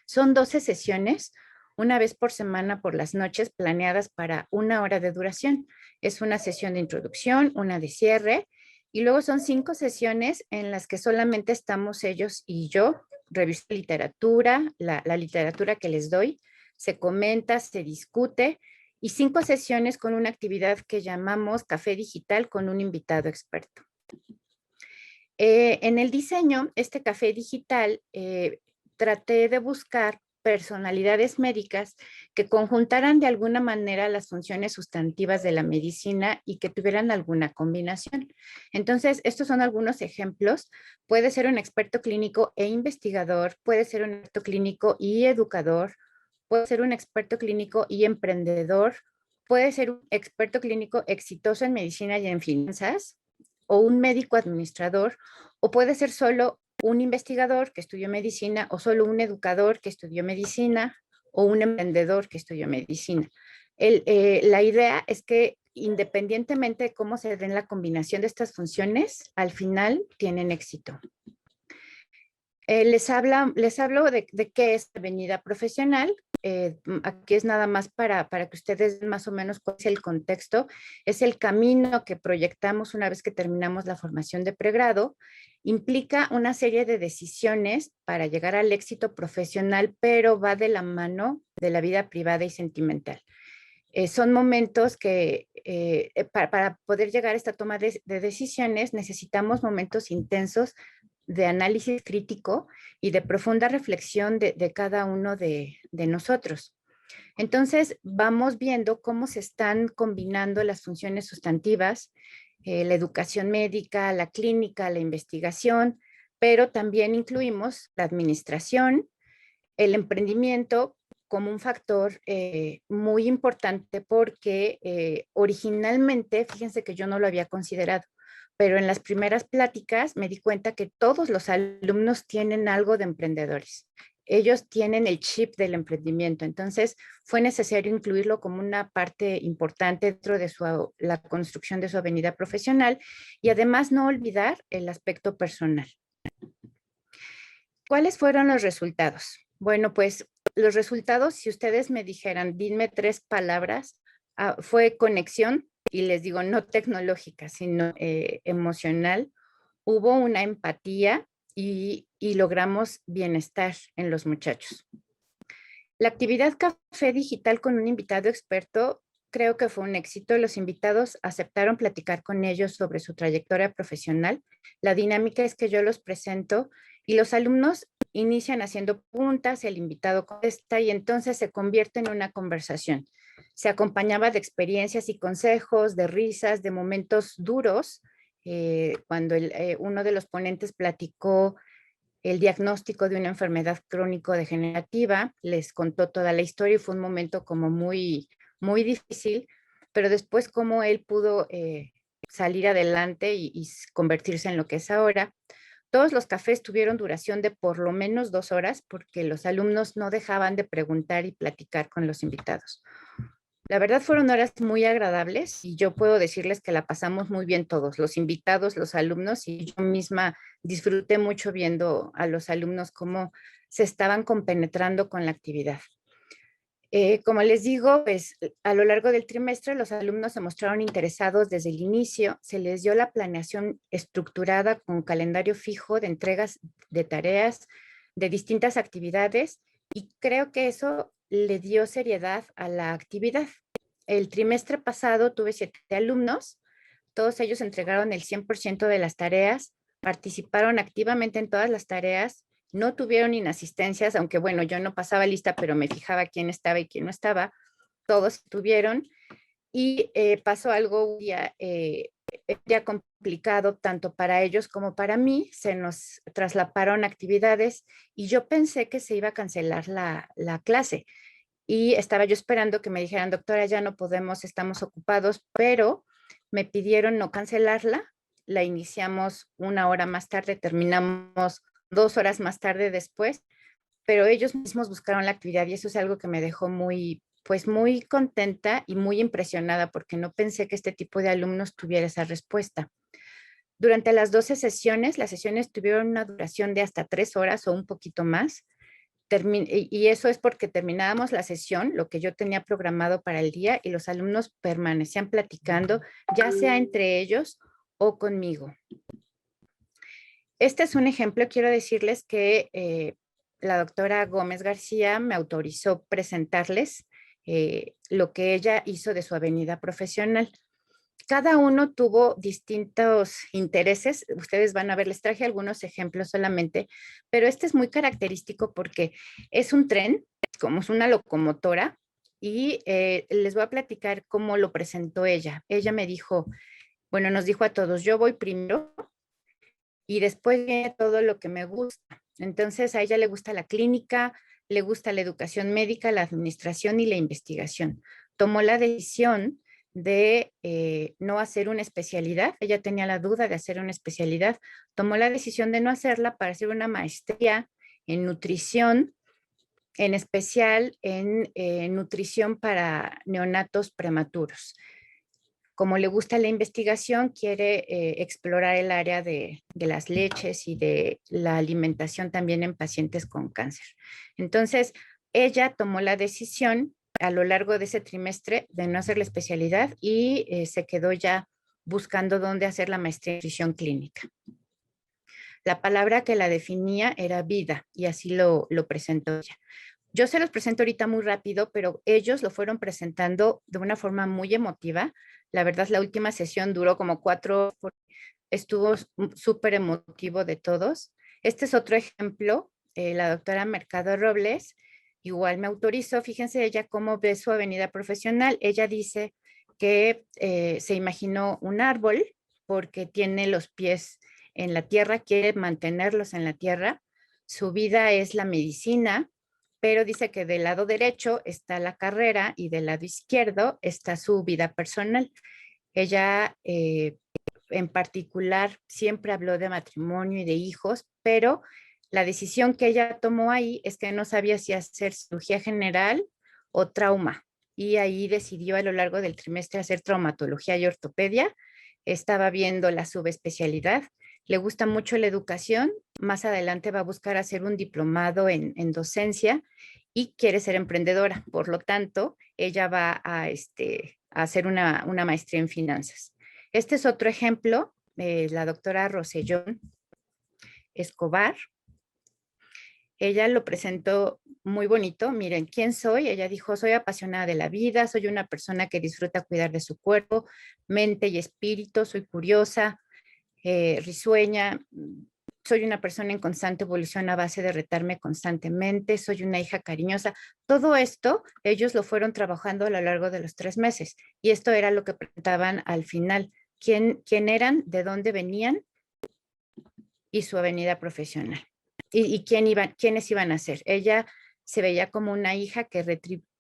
Son 12 sesiones, una vez por semana por las noches, planeadas para 1 hora de duración. Es una sesión de introducción, una de cierre, y luego son 5 sesiones en las que solamente estamos ellos y yo, reviso literatura, la literatura que les doy, se comenta, se discute, y 5 sesiones con una actividad que llamamos Café Digital con un invitado experto. En el diseño, este Café Digital, traté de buscar personalidades médicas que conjuntaran de alguna manera las funciones sustantivas de la medicina y que tuvieran alguna combinación. Entonces, estos son algunos ejemplos. Puede ser un experto clínico e investigador, puede ser un experto clínico y educador, puede ser un experto clínico y emprendedor, puede ser un experto clínico exitoso en medicina y en finanzas, o un médico administrador, o puede ser solo un investigador que estudió medicina, o solo un educador que estudió medicina, o un emprendedor que estudió medicina. La idea es que independientemente de cómo se den la combinación de estas funciones, al final tienen éxito. Les hablo de qué es la avenida profesional. Aquí es nada más para que ustedes más o menos cuál es el contexto. Es el camino que proyectamos una vez que terminamos la formación de pregrado. Implica una serie de decisiones para llegar al éxito profesional, pero va de la mano de la vida privada y sentimental. Son momentos que para poder llegar a esta toma de decisiones necesitamos momentos intensos de análisis crítico y de profunda reflexión de cada uno de nosotros. Entonces, vamos viendo cómo se están combinando las funciones sustantivas, la educación médica, la clínica, la investigación, pero también incluimos la administración, el emprendimiento como un factor muy importante porque originalmente, fíjense que yo no lo había considerado, pero en las primeras pláticas me di cuenta que todos los alumnos tienen algo de emprendedores. Ellos tienen el chip del emprendimiento, entonces fue necesario incluirlo como una parte importante dentro de la construcción de su avenida profesional y además no olvidar el aspecto personal. ¿Cuáles fueron los resultados? Bueno, pues los resultados, si ustedes me dijeran, dime 3 palabras, fue conexión, y les digo, no tecnológica, sino emocional. Hubo una empatía y logramos bienestar en los muchachos. La actividad Café Digital con un invitado experto creo que fue un éxito. Los invitados aceptaron platicar con ellos sobre su trayectoria profesional. La dinámica es que yo los presento y los alumnos inician haciendo preguntas, el invitado contesta y entonces se convierte en una conversación. Se acompañaba de experiencias y consejos, de risas, de momentos duros. Cuando uno de los ponentes platicó el diagnóstico de una enfermedad crónico-degenerativa, les contó toda la historia y fue un momento como muy, muy difícil, pero después cómo él pudo salir adelante y convertirse en lo que es ahora. Todos los cafés tuvieron duración de por lo menos 2 horas porque los alumnos no dejaban de preguntar y platicar con los invitados. La verdad fueron horas muy agradables y yo puedo decirles que la pasamos muy bien todos, los invitados, los alumnos, y yo misma disfruté mucho viendo a los alumnos cómo se estaban compenetrando con la actividad. Como les digo, pues a lo largo del trimestre los alumnos se mostraron interesados desde el inicio, se les dio la planeación estructurada con calendario fijo de entregas de tareas, de distintas actividades, y creo que eso le dio seriedad a la actividad. El trimestre pasado tuve 7 alumnos, todos ellos entregaron el 100% de las tareas, participaron activamente en todas las tareas, no tuvieron inasistencias, aunque bueno, yo no pasaba lista, pero me fijaba quién estaba y quién no estaba, todos tuvieron, y pasó algo ya complicado tanto para ellos como para mí, se nos traslaparon actividades y yo pensé que se iba a cancelar la clase y estaba yo esperando que me dijeran, doctora, ya no podemos, estamos ocupados, pero me pidieron no cancelarla, la iniciamos 1 hora más tarde, terminamos 2 horas más tarde después, pero ellos mismos buscaron la actividad y eso es algo que me dejó muy, pues muy contenta y muy impresionada porque no pensé que este tipo de alumnos tuviera esa respuesta. Durante las 12 sesiones, las sesiones tuvieron una duración de hasta 3 horas o un poquito más. Y eso es porque terminábamos la sesión, lo que yo tenía programado para el día, y los alumnos permanecían platicando, ya sea entre ellos o conmigo. Este es un ejemplo, quiero decirles que la doctora Gómez García me autorizó presentarles lo que ella hizo de su avenida profesional. Cada uno tuvo distintos intereses. Ustedes van a ver, les traje algunos ejemplos solamente, pero este es muy característico porque es un tren, como es una locomotora, y les voy a platicar cómo lo presentó ella. Ella me dijo, bueno, nos dijo a todos, yo voy primero y después viene todo lo que me gusta. Entonces a ella le gusta la clínica, le gusta la educación médica, la administración y la investigación. Tomó la decisión de no hacer una especialidad, ella tenía la duda de hacer una especialidad, tomó la decisión de no hacerla para hacer una maestría en nutrición, en especial en nutrición para neonatos prematuros. Como le gusta la investigación, quiere explorar el área de las leches y de la alimentación también en pacientes con cáncer. Entonces, ella tomó la decisión a lo largo de ese trimestre de no hacer la especialidad y se quedó ya buscando dónde hacer la maestría en nutrición clínica. La palabra que la definía era vida y así lo presentó ella. Yo se los presento ahorita muy rápido, pero ellos lo fueron presentando de una forma muy emotiva. La verdad, la última sesión duró como 4 horas. estuvo súper emotivo de todos. Este es otro ejemplo, la doctora Mercado Robles, igual me autorizó, fíjense ella cómo ve su avenida profesional. Ella dice que se imaginó un árbol porque tiene los pies en la tierra, quiere mantenerlos en la tierra. Su vida es la medicina, pero dice que del lado derecho está la carrera y del lado izquierdo está su vida personal. Ella en particular siempre habló de matrimonio y de hijos, pero la decisión que ella tomó ahí es que no sabía si hacer cirugía general o trauma. Y ahí decidió a lo largo del trimestre hacer traumatología y ortopedia. Estaba viendo la subespecialidad. Le gusta mucho la educación. Más adelante va a buscar hacer un diplomado en docencia y quiere ser emprendedora. Por lo tanto, ella va a hacer una maestría en finanzas. Este es otro ejemplo, la doctora Rosellón Escobar. Ella lo presentó muy bonito. Miren, ¿quién soy? Ella dijo, soy apasionada de la vida, soy una persona que disfruta cuidar de su cuerpo, mente y espíritu, soy curiosa, risueña, soy una persona en constante evolución a base de retarme constantemente, soy una hija cariñosa. Todo esto ellos lo fueron trabajando a lo largo de los 3 meses y esto era lo que presentaban al final. ¿Quién eran? ¿De dónde venían? Y su avenida profesional. ¿Y quiénes iban a ser? Ella se veía como una hija que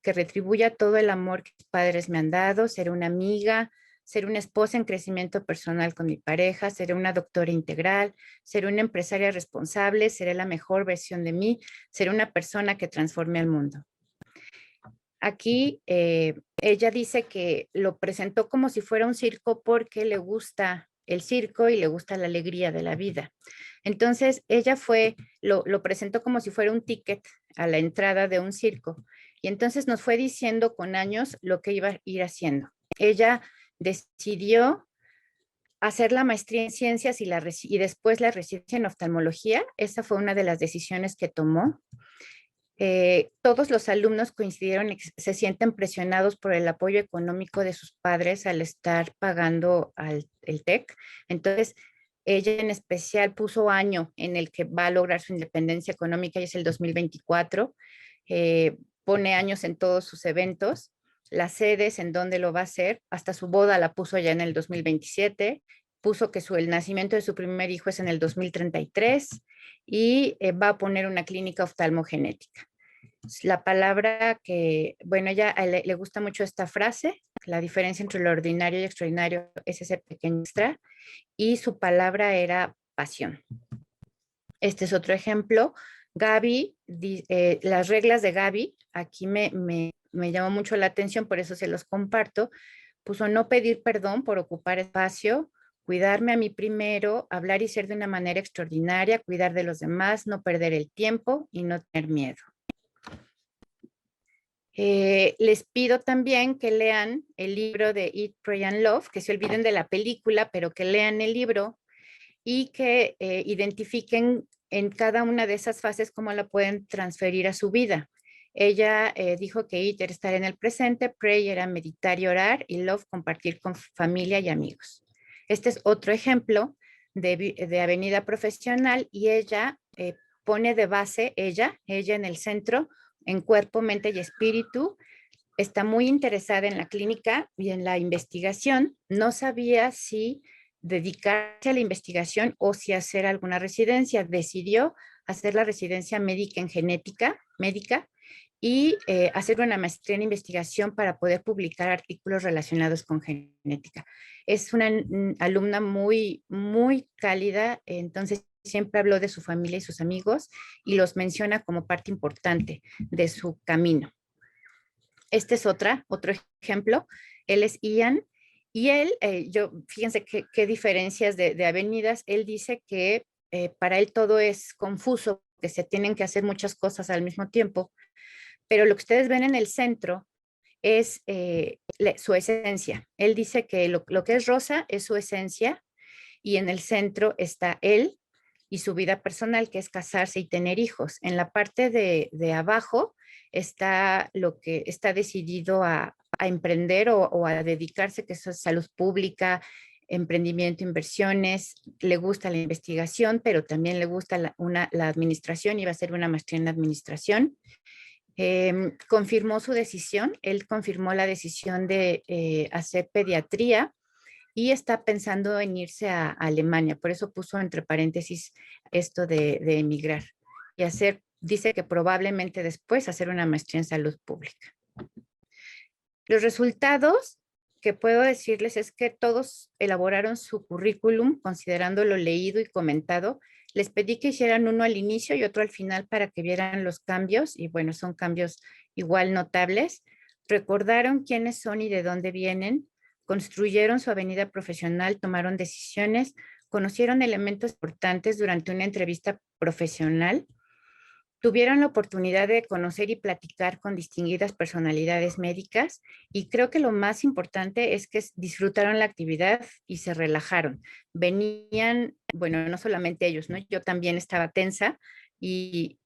retribuya todo el amor que mis padres me han dado, ser una amiga, ser una esposa en crecimiento personal con mi pareja, seré una doctora integral, seré una empresaria responsable, seré la mejor versión de mí, seré una persona que transforme al mundo. Aquí ella dice que lo presentó como si fuera un circo porque le gusta el circo y le gusta la alegría de la vida. Entonces ella lo presentó como si fuera un ticket a la entrada de un circo. Y entonces nos fue diciendo con años lo que iba a ir haciendo. Ella decidió hacer la maestría en ciencias y después la residencia en oftalmología. Esa fue una de las decisiones que tomó. Todos los alumnos coincidieron y se sienten presionados por el apoyo económico de sus padres al estar pagando el TEC. Entonces, ella en especial puso año en el que va a lograr su independencia económica y es el 2024. Pone años en todos sus eventos, las sedes en donde lo va a hacer, hasta su boda la puso ya en el 2027, puso que el nacimiento de su primer hijo es en el 2033 y va a poner una clínica oftalmogenética. La palabra que, bueno, a ella le gusta mucho esta frase, la diferencia entre lo ordinario y extraordinario es ese pequeño extra, y su palabra era pasión. Este es otro ejemplo. Gaby, las reglas de Gaby, aquí me llamó mucho la atención, por eso se los comparto. Puso no pedir perdón por ocupar espacio, cuidarme a mí primero, hablar y ser de una manera extraordinaria, cuidar de los demás, no perder el tiempo y no tener miedo. Les pido también que lean el libro de Eat, Pray and Love, que se olviden de la película, pero que lean el libro y que identifiquen en cada una de esas fases cómo la pueden transferir a su vida. Ella dijo que Eat era estar en el presente, Pray era meditar y orar, y Love compartir con familia y amigos. Este es otro ejemplo de avenida profesional y ella pone de base, ella en el centro, en cuerpo, mente y espíritu. Está muy interesada en la clínica y en la investigación. No sabía si dedicarse a la investigación o si hacer alguna residencia. Decidió hacer la residencia médica en genética médica y hacer una maestría en investigación para poder publicar artículos relacionados con genética. Es una alumna muy, muy cálida, entonces siempre habló de su familia y sus amigos y los menciona como parte importante de su camino. Este es otro ejemplo. Él es Ian y él, fíjense qué diferencias de avenidas. Él dice que para él todo es confuso, que se tienen que hacer muchas cosas al mismo tiempo, pero lo que ustedes ven en el centro es su esencia. Él dice que lo que es rosa es su esencia y en el centro está él y su vida personal, que es casarse y tener hijos. En la parte de abajo está lo que está decidido a emprender o a dedicarse, que eso es salud pública, emprendimiento, inversiones, le gusta la investigación, pero también le gusta la administración, iba a hacer una maestría en administración. Confirmó su decisión, él confirmó la decisión de hacer pediatría y está pensando en irse a Alemania, por eso puso entre paréntesis esto de emigrar y dice que probablemente después hacer una maestría en salud pública. Los resultados que puedo decirles es que todos elaboraron su currículum considerando lo leído y comentado. Les pedí que hicieran uno al inicio y otro al final para que vieran los cambios y bueno, son cambios igual notables. Recordaron quiénes son y de dónde vienen, construyeron su avenida profesional, tomaron decisiones, conocieron elementos importantes durante una entrevista profesional, tuvieron la oportunidad de conocer y platicar con distinguidas personalidades médicas y creo que lo más importante es que disfrutaron la actividad y se relajaron. Venían, bueno, no solamente ellos, ¿no? Yo también estaba tensa y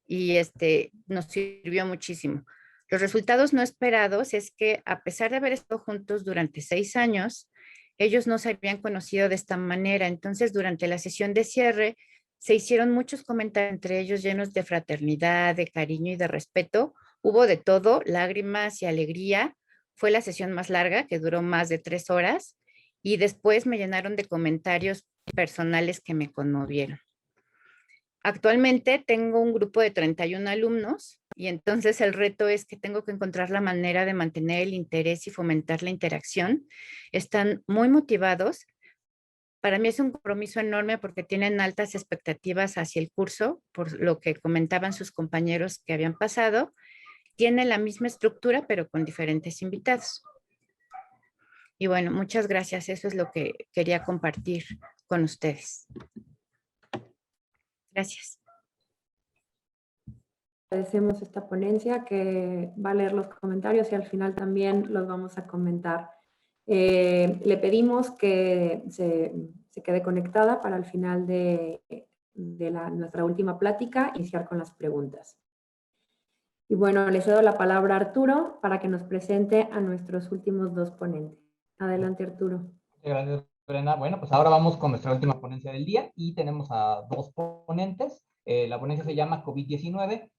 nos sirvió muchísimo. Los resultados no esperados es que a pesar de haber estado juntos durante 6 años, ellos no se habían conocido de esta manera. Entonces, durante la sesión de cierre, se hicieron muchos comentarios entre ellos llenos de fraternidad, de cariño y de respeto. Hubo de todo, lágrimas y alegría. Fue la sesión más larga, que duró más de 3 horas, y después me llenaron de comentarios personales que me conmovieron. Actualmente tengo un grupo de 31 alumnos y entonces el reto es que tengo que encontrar la manera de mantener el interés y fomentar la interacción. Están muy motivados. Para mí es un compromiso enorme porque tienen altas expectativas hacia el curso, por lo que comentaban sus compañeros que habían pasado. Tiene la misma estructura, pero con diferentes invitados. Y bueno, muchas gracias. Eso es lo que quería compartir con ustedes. Gracias.
Agradecemos esta ponencia que va a leer los comentarios y al final también los vamos a comentar. Le pedimos que se quede conectada para el final de nuestra última plática, iniciar con las preguntas. Y bueno, le cedo la palabra a Arturo para que nos presente a nuestros últimos 2 ponentes. Adelante, Arturo.
Gracias, Brenda. Bueno, pues ahora vamos con nuestra última ponencia del día y tenemos a 2 ponentes. La ponencia se llama COVID-19,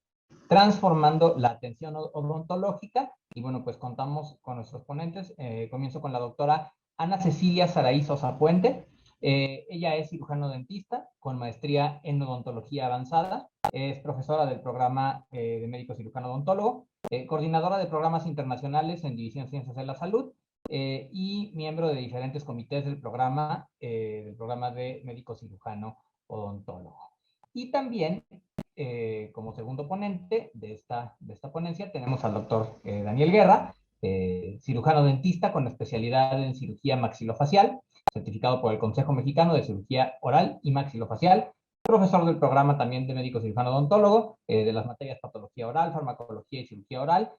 transformando la atención odontológica. Y bueno, pues contamos con nuestros ponentes. Comienzo con la doctora Ana Cecilia Saraí Sosa Puente. Ella es cirujano dentista con maestría en odontología avanzada. Es profesora del programa de médico cirujano odontólogo, coordinadora de programas internacionales en División Ciencias de la Salud y miembro de diferentes comités del programa de médico cirujano odontólogo. Y también, como segundo ponente de esta ponencia, tenemos al doctor Daniel Guerra, cirujano dentista con especialidad en cirugía maxilofacial, certificado por el Consejo Mexicano de Cirugía Oral y Maxilofacial, profesor del programa también de médico cirujano odontólogo, de las materias patología oral, farmacología y cirugía oral,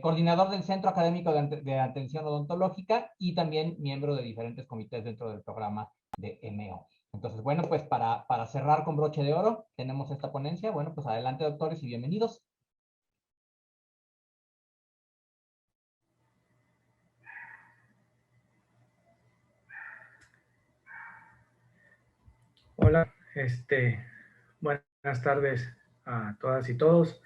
coordinador del Centro Académico de Atención Odontológica y también miembro de diferentes comités dentro del programa de MO. Entonces, bueno, pues para cerrar con broche de oro, tenemos esta ponencia. Bueno, pues adelante, doctores, y bienvenidos.
Hola, buenas tardes a todas y todos.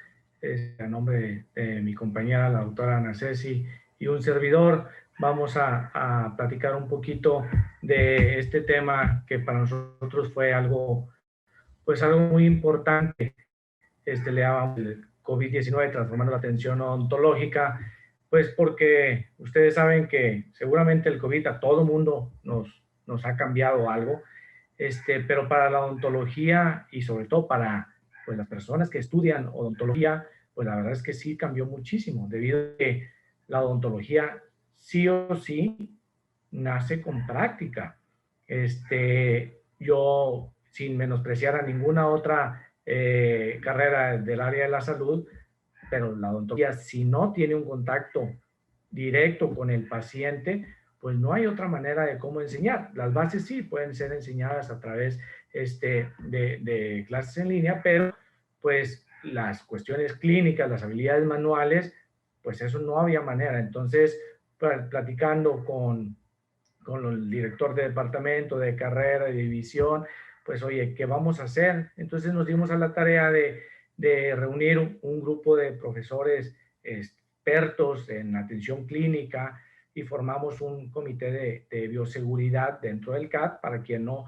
A nombre de mi compañera, la doctora Ana Ceci, y un servidor, vamos a platicar un poquito de este tema que para nosotros fue algo muy importante. Le llamamos el COVID-19, transformando la atención odontológica, pues porque ustedes saben que seguramente el COVID a todo mundo nos ha cambiado algo. Pero para la odontología y sobre todo para pues, las personas que estudian odontología, pues la verdad es que sí cambió muchísimo, debido a que la odontología sí o sí nace con práctica. Yo, sin menospreciar a ninguna otra carrera del área de la salud, pero la odontología, si no tiene un contacto directo con el paciente, pues no hay otra manera de cómo enseñar. Las bases sí pueden ser enseñadas a través de clases en línea, pero pues las cuestiones clínicas, las habilidades manuales, pues eso no había manera. Entonces, platicando con con el director de departamento, de carrera, de división, pues oye, ¿qué vamos a hacer? Entonces nos dimos a la tarea de reunir un grupo de profesores expertos en atención clínica y formamos un comité de bioseguridad dentro del CAT. Para quien no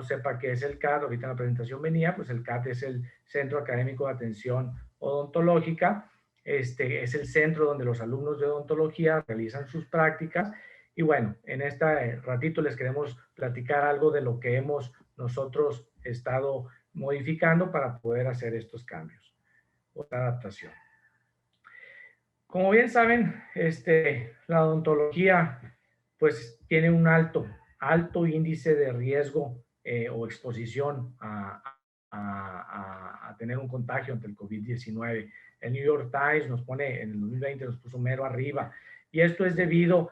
sepa qué es el CAT, ahorita en la presentación venía, pues el CAT es el Centro Académico de Atención Odontológica. Es el centro donde los alumnos de odontología realizan sus prácticas. Y bueno, en este ratito les queremos platicar algo de lo que hemos nosotros estado modificando para poder hacer estos cambios o adaptación. Como bien saben, la odontología pues tiene un alto índice de riesgo o exposición a tener un contagio ante el COVID-19. El New York Times nos pone, en el 2020 nos puso mero arriba, y esto es debido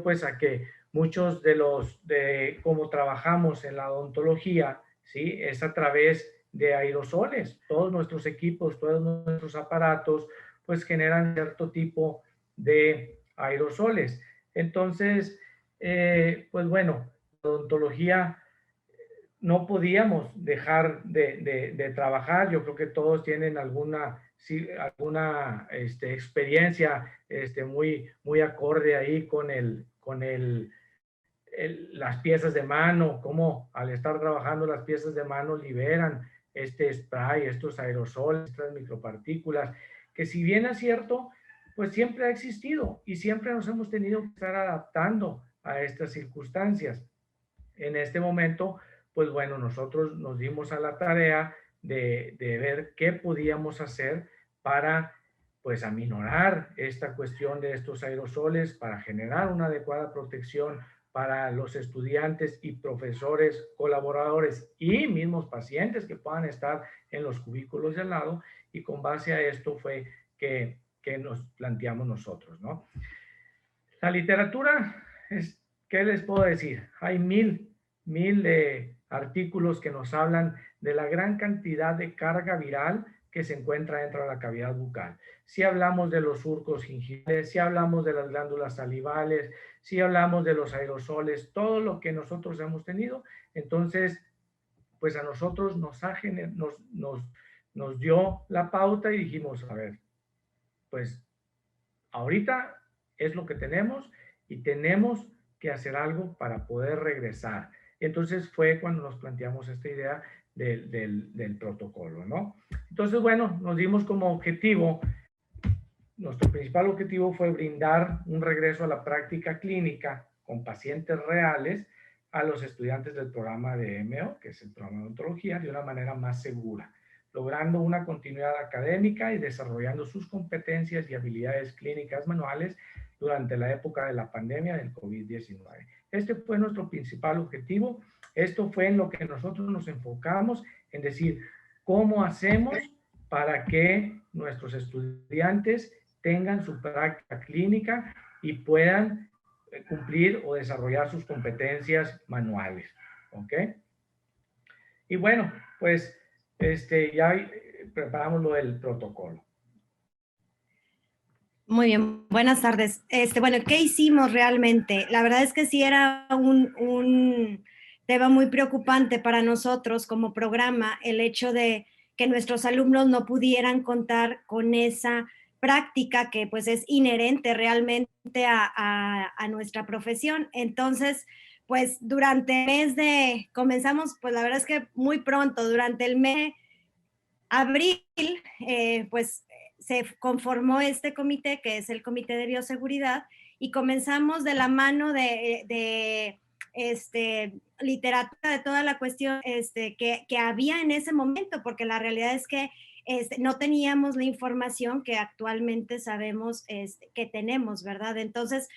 pues a que muchos de cómo trabajamos en la odontología, ¿sí? Es a través de aerosoles. Todos nuestros equipos, todos nuestros aparatos, pues generan cierto tipo de aerosoles. Entonces, pues bueno, la odontología no podíamos dejar de trabajar. Yo creo que todos tienen alguna experiencia muy acorde ahí con las piezas de mano, cómo al estar trabajando las piezas de mano liberan este spray, estos aerosoles, estas micropartículas, que si bien es cierto, pues siempre ha existido y siempre nos hemos tenido que estar adaptando a estas circunstancias. En este momento, pues bueno, nosotros nos dimos a la tarea de ver qué podíamos hacer para pues aminorar esta cuestión de estos aerosoles, para generar una adecuada protección para los estudiantes y profesores, colaboradores y mismos pacientes que puedan estar en los cubículos de al lado, y con base a esto fue que nos planteamos nosotros, ¿no? La literatura, ¿qué les puedo decir? Hay mil de artículos que nos hablan de la gran cantidad de carga viral que se encuentra dentro de la cavidad bucal. Si hablamos de los surcos gingiales, si hablamos de las glándulas salivales, si hablamos de los aerosoles, todo lo que nosotros hemos tenido, entonces, pues a nosotros nos dio la pauta y dijimos, a ver, pues ahorita es lo que tenemos y tenemos que hacer algo para poder regresar. Entonces fue cuando nos planteamos esta idea del protocolo, ¿no? Entonces, bueno, nos dimos como objetivo, nuestro principal objetivo fue brindar un regreso a la práctica clínica con pacientes reales a los estudiantes del programa de MO, que es el programa de odontología, de una manera más segura, logrando una continuidad académica y desarrollando sus competencias y habilidades clínicas manuales durante la época de la pandemia del COVID-19. Este fue nuestro principal objetivo. Esto fue en lo que nosotros nos enfocamos, en decir, ¿cómo hacemos para que nuestros estudiantes tengan su práctica clínica y puedan cumplir o desarrollar sus competencias manuales? ¿Ok? Y bueno, pues ya preparamos lo del protocolo.
Muy bien, buenas tardes. Bueno, ¿qué hicimos realmente? La verdad es que sí era un tema muy preocupante para nosotros como programa, el hecho de que nuestros alumnos no pudieran contar con esa práctica que pues es inherente realmente a nuestra profesión. Entonces, pues durante el mes comenzamos, pues la verdad es que muy pronto, durante el mes de abril, pues se conformó este comité, que es el Comité de Bioseguridad, y comenzamos de la mano de literatura, de toda la cuestión que había en ese momento, porque la realidad es que no teníamos la información que actualmente sabemos que tenemos, ¿verdad? Entonces,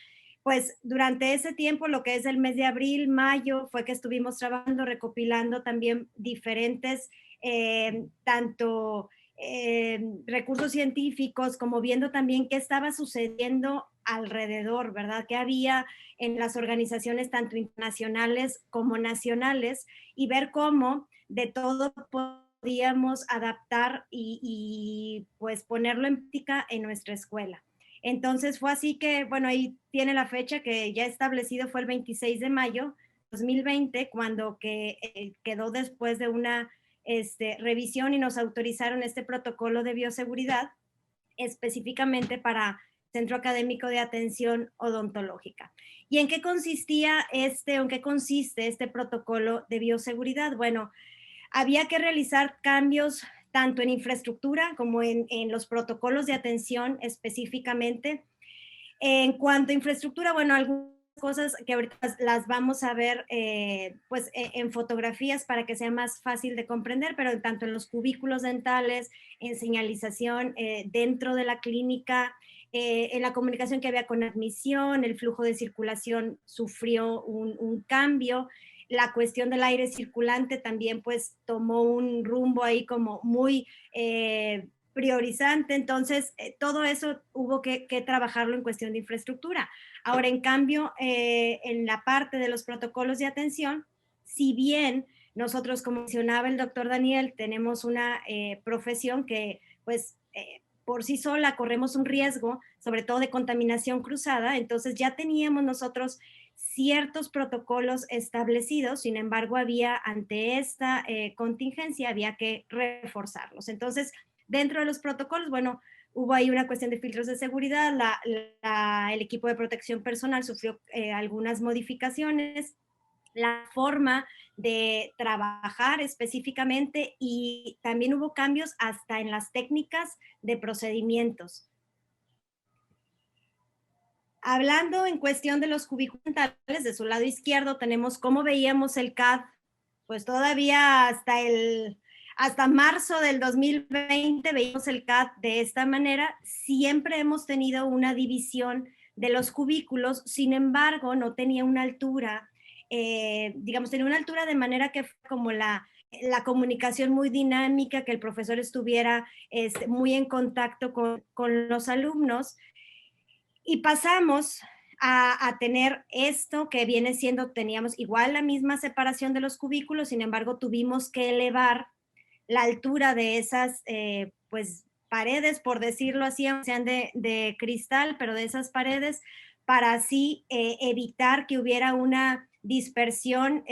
pues durante ese tiempo, lo que es el mes de abril, mayo, fue que estuvimos trabajando, recopilando también diferentes, tanto recursos científicos, como viendo también qué estaba sucediendo alrededor, ¿verdad? Que había en las organizaciones tanto internacionales como nacionales, y ver cómo de todo podíamos adaptar y pues ponerlo en práctica en nuestra escuela. Entonces fue así que, bueno, ahí tiene la fecha que ya establecido, fue el 26 de mayo 2020, cuando quedó después de una revisión y nos autorizaron este protocolo de bioseguridad específicamente para Centro Académico de Atención Odontológica. ¿Y en qué consistía en qué consiste este protocolo de bioseguridad? Bueno, había que realizar cambios tanto en infraestructura como en los protocolos de atención específicamente. En cuanto a infraestructura, bueno, algunas cosas que ahorita las vamos a ver pues en fotografías para que sea más fácil de comprender, pero tanto en los cubículos dentales, en señalización dentro de la clínica, en la comunicación que había con admisión, el flujo de circulación sufrió un cambio, la cuestión del aire circulante también pues tomó un rumbo ahí como muy priorizante, entonces todo eso hubo que trabajarlo en cuestión de infraestructura. Ahora, en cambio, en la parte de los protocolos de atención, si bien nosotros, como mencionaba el doctor Daniel, tenemos una profesión que pues por sí sola corremos un riesgo, sobre todo de contaminación cruzada, entonces ya teníamos nosotros ciertos protocolos establecidos, sin embargo, ante esta contingencia había que reforzarlos. Entonces, dentro de los protocolos, bueno, hubo ahí una cuestión de filtros de seguridad, el equipo de protección personal sufrió algunas modificaciones, la forma de trabajar específicamente y también hubo cambios hasta en las técnicas de procedimientos. Hablando en cuestión de los cubículos dentales, de su lado izquierdo tenemos cómo veíamos el CAD, pues todavía hasta marzo del 2020 veíamos el CAD de esta manera. Siempre hemos tenido una división de los cubículos, sin embargo, no tenía una altura, digamos, tenía una altura de manera que fue como la comunicación muy dinámica, que el profesor estuviera muy en contacto con los alumnos. Y pasamos a tener esto que viene siendo, teníamos igual la misma separación de los cubículos, sin embargo, tuvimos que elevar la altura de esas, pues, paredes, por decirlo así, sean de cristal, pero de esas paredes, para así evitar que hubiera una dispersión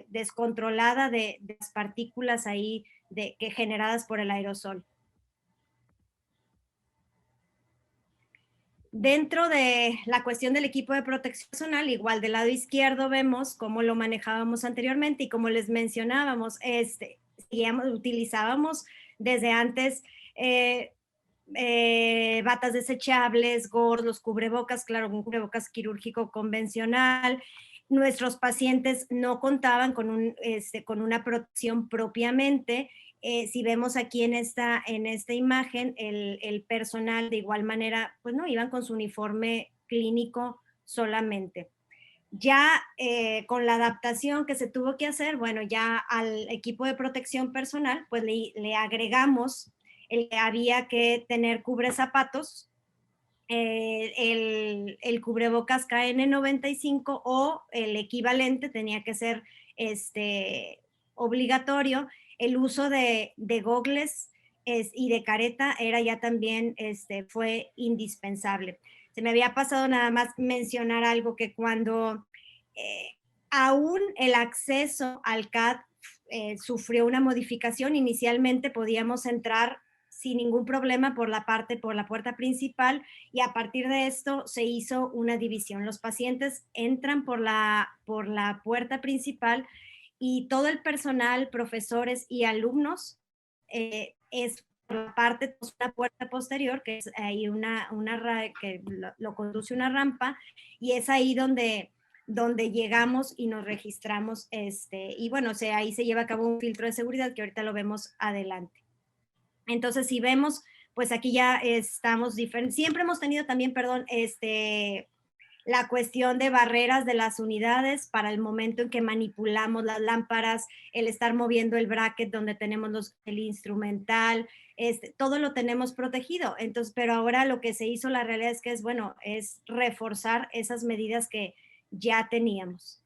descontrolada de las partículas ahí que generadas por el aerosol. Dentro de la cuestión del equipo de protección personal, igual del lado izquierdo vemos cómo lo manejábamos anteriormente y como les mencionábamos, utilizábamos desde antes batas desechables, gorros, los cubrebocas, claro, un cubrebocas quirúrgico convencional. Nuestros pacientes no contaban con una protección propiamente. Si vemos aquí en esta imagen, el personal de igual manera, pues no, iban con su uniforme clínico solamente. Ya con la adaptación que se tuvo que hacer, bueno, ya al equipo de protección personal, pues le agregamos había que tener cubrezapatos, el cubrebocas KN95 o el equivalente tenía que ser obligatorio. El uso de gogles y de careta era ya también, fue indispensable. Se me había pasado nada más mencionar algo, que cuando aún el acceso al CAD sufrió una modificación, inicialmente podíamos entrar sin ningún problema por la puerta principal, y a partir de esto se hizo una división. Los pacientes entran por la puerta principal y todo el personal, profesores y alumnos es por la parte de la puerta posterior, que es ahí que lo conduce una rampa, y es ahí donde llegamos y nos registramos, y bueno, ahí se lleva a cabo un filtro de seguridad que ahorita lo vemos adelante. Entonces, si vemos, pues aquí ya estamos diferentes. Siempre hemos tenido también, perdón, la cuestión de barreras de las unidades para el momento en que manipulamos las lámparas, el estar moviendo el bracket donde tenemos el instrumental, todo lo tenemos protegido. Entonces, pero ahora lo que se hizo, la realidad es que es reforzar esas medidas que ya teníamos.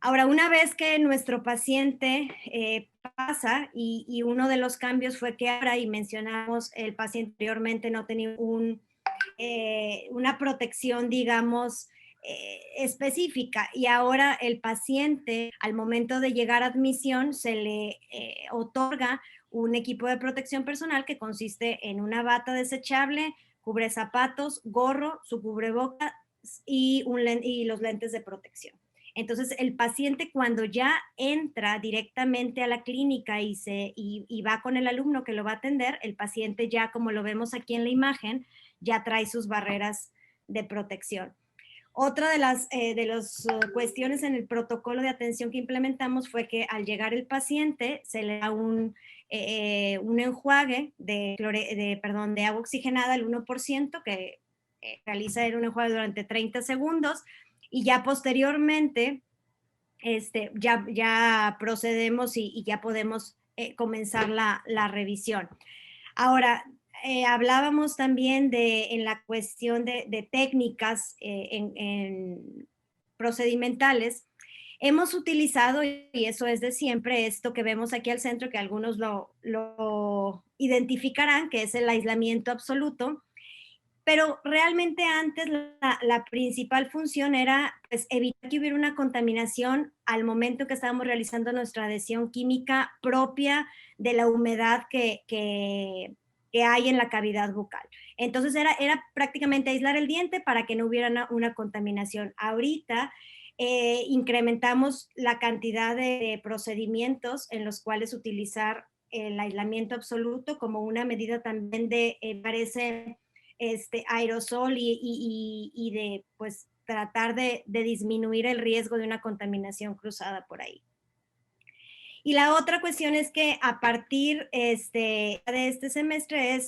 Ahora, una vez que nuestro paciente pasa y uno de los cambios fue que ahora, y mencionamos, el paciente anteriormente no tenía una protección, digamos, específica, y ahora el paciente al momento de llegar a admisión se le otorga un equipo de protección personal que consiste en una bata desechable, cubre zapatos, gorro, su cubreboca y los lentes de protección. Entonces, el paciente cuando ya entra directamente a la clínica y va con el alumno que lo va a atender, el paciente ya, como lo vemos aquí en la imagen, ya trae sus barreras de protección. Otra de las cuestiones en el protocolo de atención que implementamos fue que al llegar el paciente se le da un enjuague de agua oxigenada al 1% que realiza un enjuague durante 30 segundos y ya posteriormente ya procedemos y ya podemos comenzar la revisión. Ahora, hablábamos también en la cuestión de técnicas procedimentales. Hemos utilizado, y eso es de siempre, esto que vemos aquí al centro, que algunos lo identificarán, que es el aislamiento absoluto, pero realmente antes la principal función era pues, evitar que hubiera una contaminación al momento que estábamos realizando nuestra adhesión química propia de la humedad que hay en la cavidad bucal. Entonces era prácticamente aislar el diente para que no hubiera una contaminación. Ahorita incrementamos la cantidad de procedimientos en los cuales utilizar el aislamiento absoluto como una medida también de parece aerosol y de pues tratar de disminuir el riesgo de una contaminación cruzada por ahí. Y la otra cuestión es que a partir de este semestre,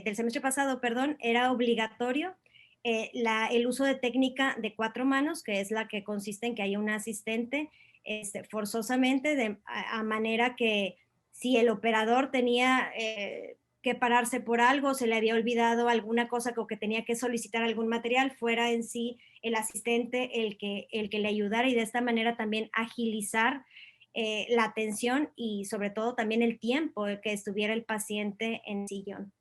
del semestre pasado, perdón, era obligatorio el uso de técnica de 4 manos, que es la que consiste en que haya un asistente forzosamente, a manera que si el operador tenía que pararse por algo, se le había olvidado alguna cosa o que tenía que solicitar algún material, fuera en sí el asistente el que le ayudara y de esta manera también agilizar la atención y sobre todo también el tiempo que estuviera el paciente en el sillón.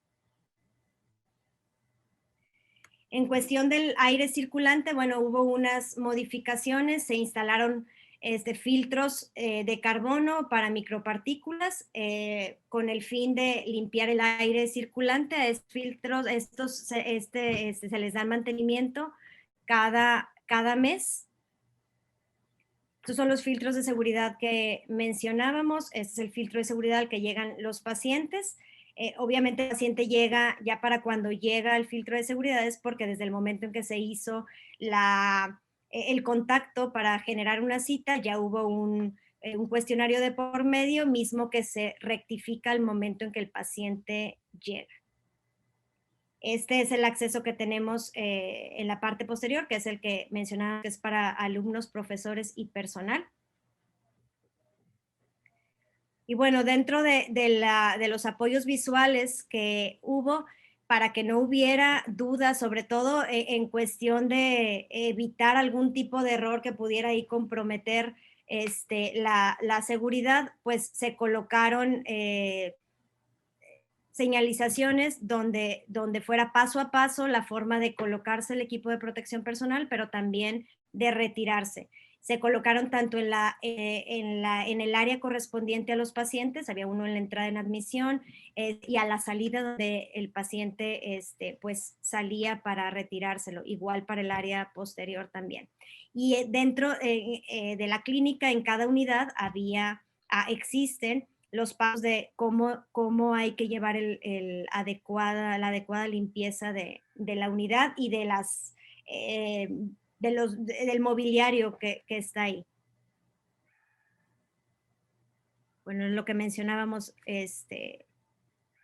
En cuestión del aire circulante, bueno, hubo unas modificaciones, se instalaron filtros de carbono para micropartículas con el fin de limpiar el aire circulante. A estos filtros, se les da mantenimiento cada mes. Estos son los filtros de seguridad que mencionábamos. Este es el filtro de seguridad al que llegan los pacientes. Obviamente el paciente llega, ya para cuando llega el filtro de seguridad es porque desde el momento en que se hizo el contacto para generar una cita, ya hubo un cuestionario de por medio, mismo que se rectifica al momento en que el paciente llega. Este es el acceso que tenemos en la parte posterior, que es el que mencionaba, que es para alumnos, profesores y personal. Y bueno, dentro de los apoyos visuales que hubo, para que no hubiera dudas, sobre todo en cuestión de evitar algún tipo de error que pudiera ahí comprometer la seguridad, pues se colocaron señalizaciones donde fuera paso a paso la forma de colocarse el equipo de protección personal, pero también de retirarse. Se colocaron tanto en el área correspondiente a los pacientes, había uno en la entrada en admisión y a la salida donde el paciente pues salía para retirárselo, igual para el área posterior también. Y dentro de la clínica, en cada unidad existen los pasos de cómo hay que llevar la adecuada limpieza de la unidad y del mobiliario que está ahí. Bueno, lo que mencionábamos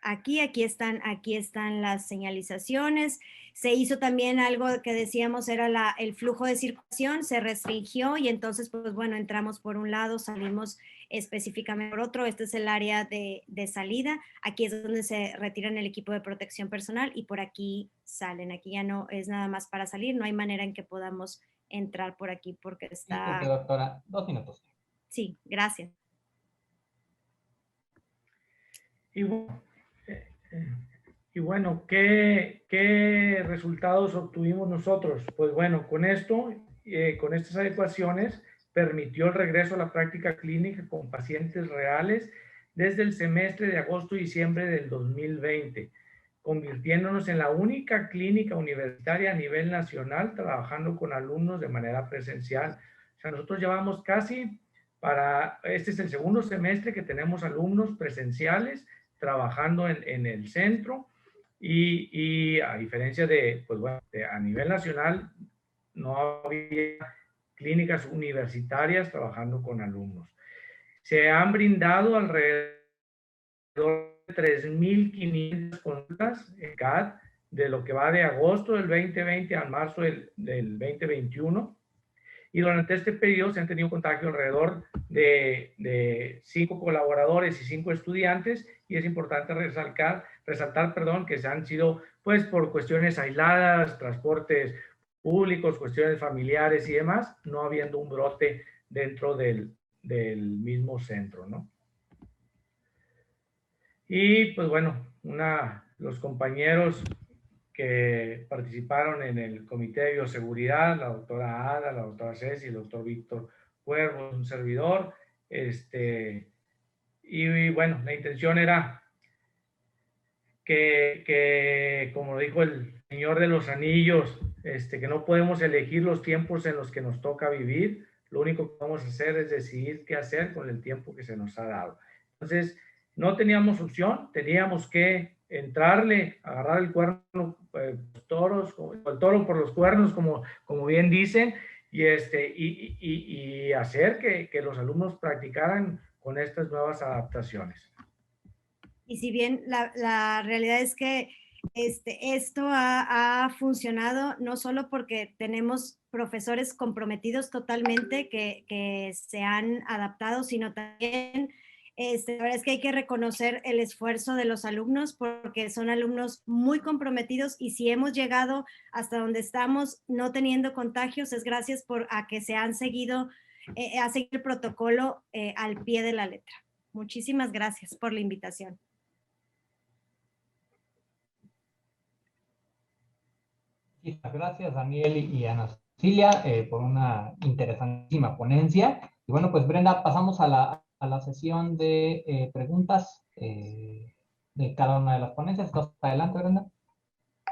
aquí están las señalizaciones. Se hizo también algo que decíamos era el flujo de circulación, se restringió y entonces, pues bueno, entramos por un lado, salimos específicamente por otro. Este es el área de salida. Aquí es donde se retiran el equipo de protección personal y por aquí salen. Aquí ya no es nada más para salir, no hay manera en que podamos entrar por aquí porque está...
Disculpe, doctora, 2 minutos.
Sí, gracias.
Y bueno, ¿qué resultados obtuvimos nosotros? Pues bueno, con esto, con estas adecuaciones, permitió el regreso a la práctica clínica con pacientes reales desde el semestre de agosto y diciembre del 2020, convirtiéndonos en la única clínica universitaria a nivel nacional trabajando con alumnos de manera presencial. O sea, nosotros llevamos este es el segundo semestre que tenemos alumnos presenciales trabajando en el centro y a diferencia de, pues bueno, a nivel nacional no había clínicas universitarias trabajando con alumnos. Se han brindado alrededor de 3.500 consultas en CAD de lo que va de agosto del 2020 a marzo del 2021. Y durante este periodo se han tenido contagio alrededor de 5 colaboradores y 5 estudiantes, y es importante resaltar, que se han sido pues por cuestiones aisladas, transportes públicos, cuestiones familiares y demás, no habiendo un brote dentro del mismo centro, ¿no? Y pues bueno, los compañeros que participaron en el Comité de Bioseguridad, la doctora Ada, la doctora Ceci, el doctor Víctor Cuervo, un servidor. Y bueno, la intención era que, como dijo el Señor de los Anillos, que no podemos elegir los tiempos en los que nos toca vivir, lo único que vamos a hacer es decidir qué hacer con el tiempo que se nos ha dado. Entonces, no teníamos opción, teníamos que entrarle, agarrar el cuerno, toros, el toro por los cuernos, como bien dicen, y hacer que los alumnos practicaran con estas nuevas adaptaciones.
Y si bien la realidad es que esto ha funcionado no solo porque tenemos profesores comprometidos totalmente que se han adaptado, sino también la verdad es que hay que reconocer el esfuerzo de los alumnos porque son alumnos muy comprometidos, y si hemos llegado hasta donde estamos no teniendo contagios es gracias a que se han seguido el protocolo al pie de la letra. Muchísimas gracias por la invitación.
Muchas gracias, Daniel y Ana Cecilia, por una interesantísima ponencia. Y bueno, pues Brenda, pasamos a la sesión de preguntas de cada una de las ponencias. Entonces, adelante, Brenda.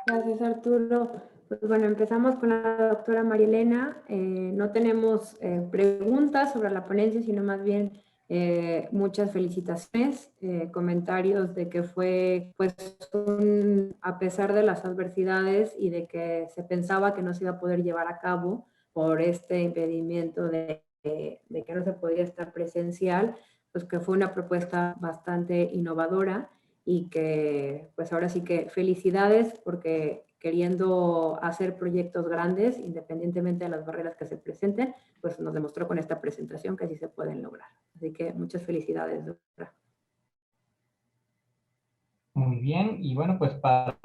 Gracias, Arturo. Pues bueno, empezamos con la doctora María Elena. No tenemos preguntas sobre la ponencia, sino más bien muchas felicitaciones, comentarios de que fue, pues, a pesar de las adversidades y de que se pensaba que no se iba a poder llevar a cabo por este impedimento de que no se podía estar presencial, pues que fue una propuesta bastante innovadora y que, pues ahora sí que felicidades porque queriendo hacer proyectos grandes, independientemente de las barreras que se presenten, pues nos demostró con esta presentación que sí se pueden lograr. Así que muchas felicidades, doctora.
Muy bien, y bueno, pues para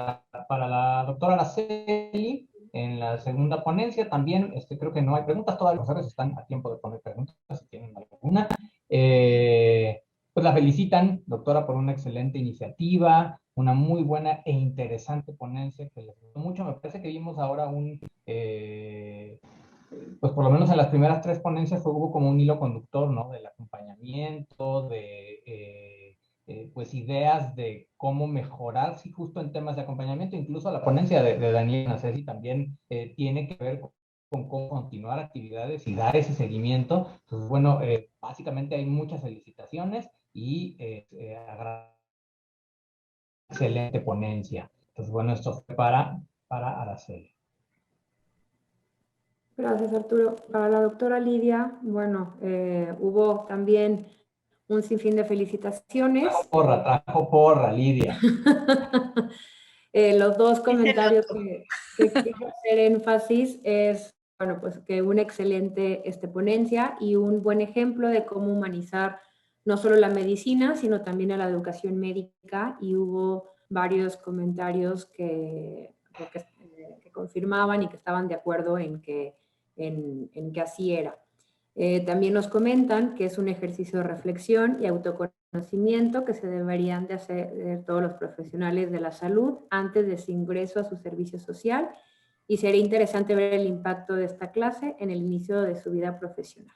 la doctora Araceli, en la segunda ponencia también, creo que no hay preguntas, todos los profesores están a tiempo de poner preguntas, si tienen alguna. Pues la felicitan, doctora, por una excelente iniciativa, una muy buena e interesante ponencia que les gustó mucho. Me parece que vimos ahora pues por lo menos en las primeras 3 ponencias hubo como un hilo conductor, ¿no? Del acompañamiento, pues ideas de cómo mejorar, sí, justo en temas de acompañamiento. Incluso la ponencia de Daniel Nacesi también tiene que ver con cómo continuar actividades y dar ese seguimiento. Entonces, bueno, básicamente hay muchas felicitaciones y excelente ponencia. Entonces, bueno, esto fue para Araceli.
Gracias, Arturo. Para la doctora Lidia, bueno, hubo también un sinfín de felicitaciones.
Trajo porra, Lidia.
Los 2 comentarios que quiero hacer énfasis es, bueno, pues que una excelente ponencia y un buen ejemplo de cómo humanizar no solo la medicina, sino también a la educación médica, y hubo varios comentarios que confirmaban y que estaban de acuerdo en que así era. También nos comentan que es un ejercicio de reflexión y autoconocimiento que se deberían de hacer todos los profesionales de la salud antes de su ingreso a su servicio social, y sería interesante ver el impacto de esta clase en el inicio de su vida profesional.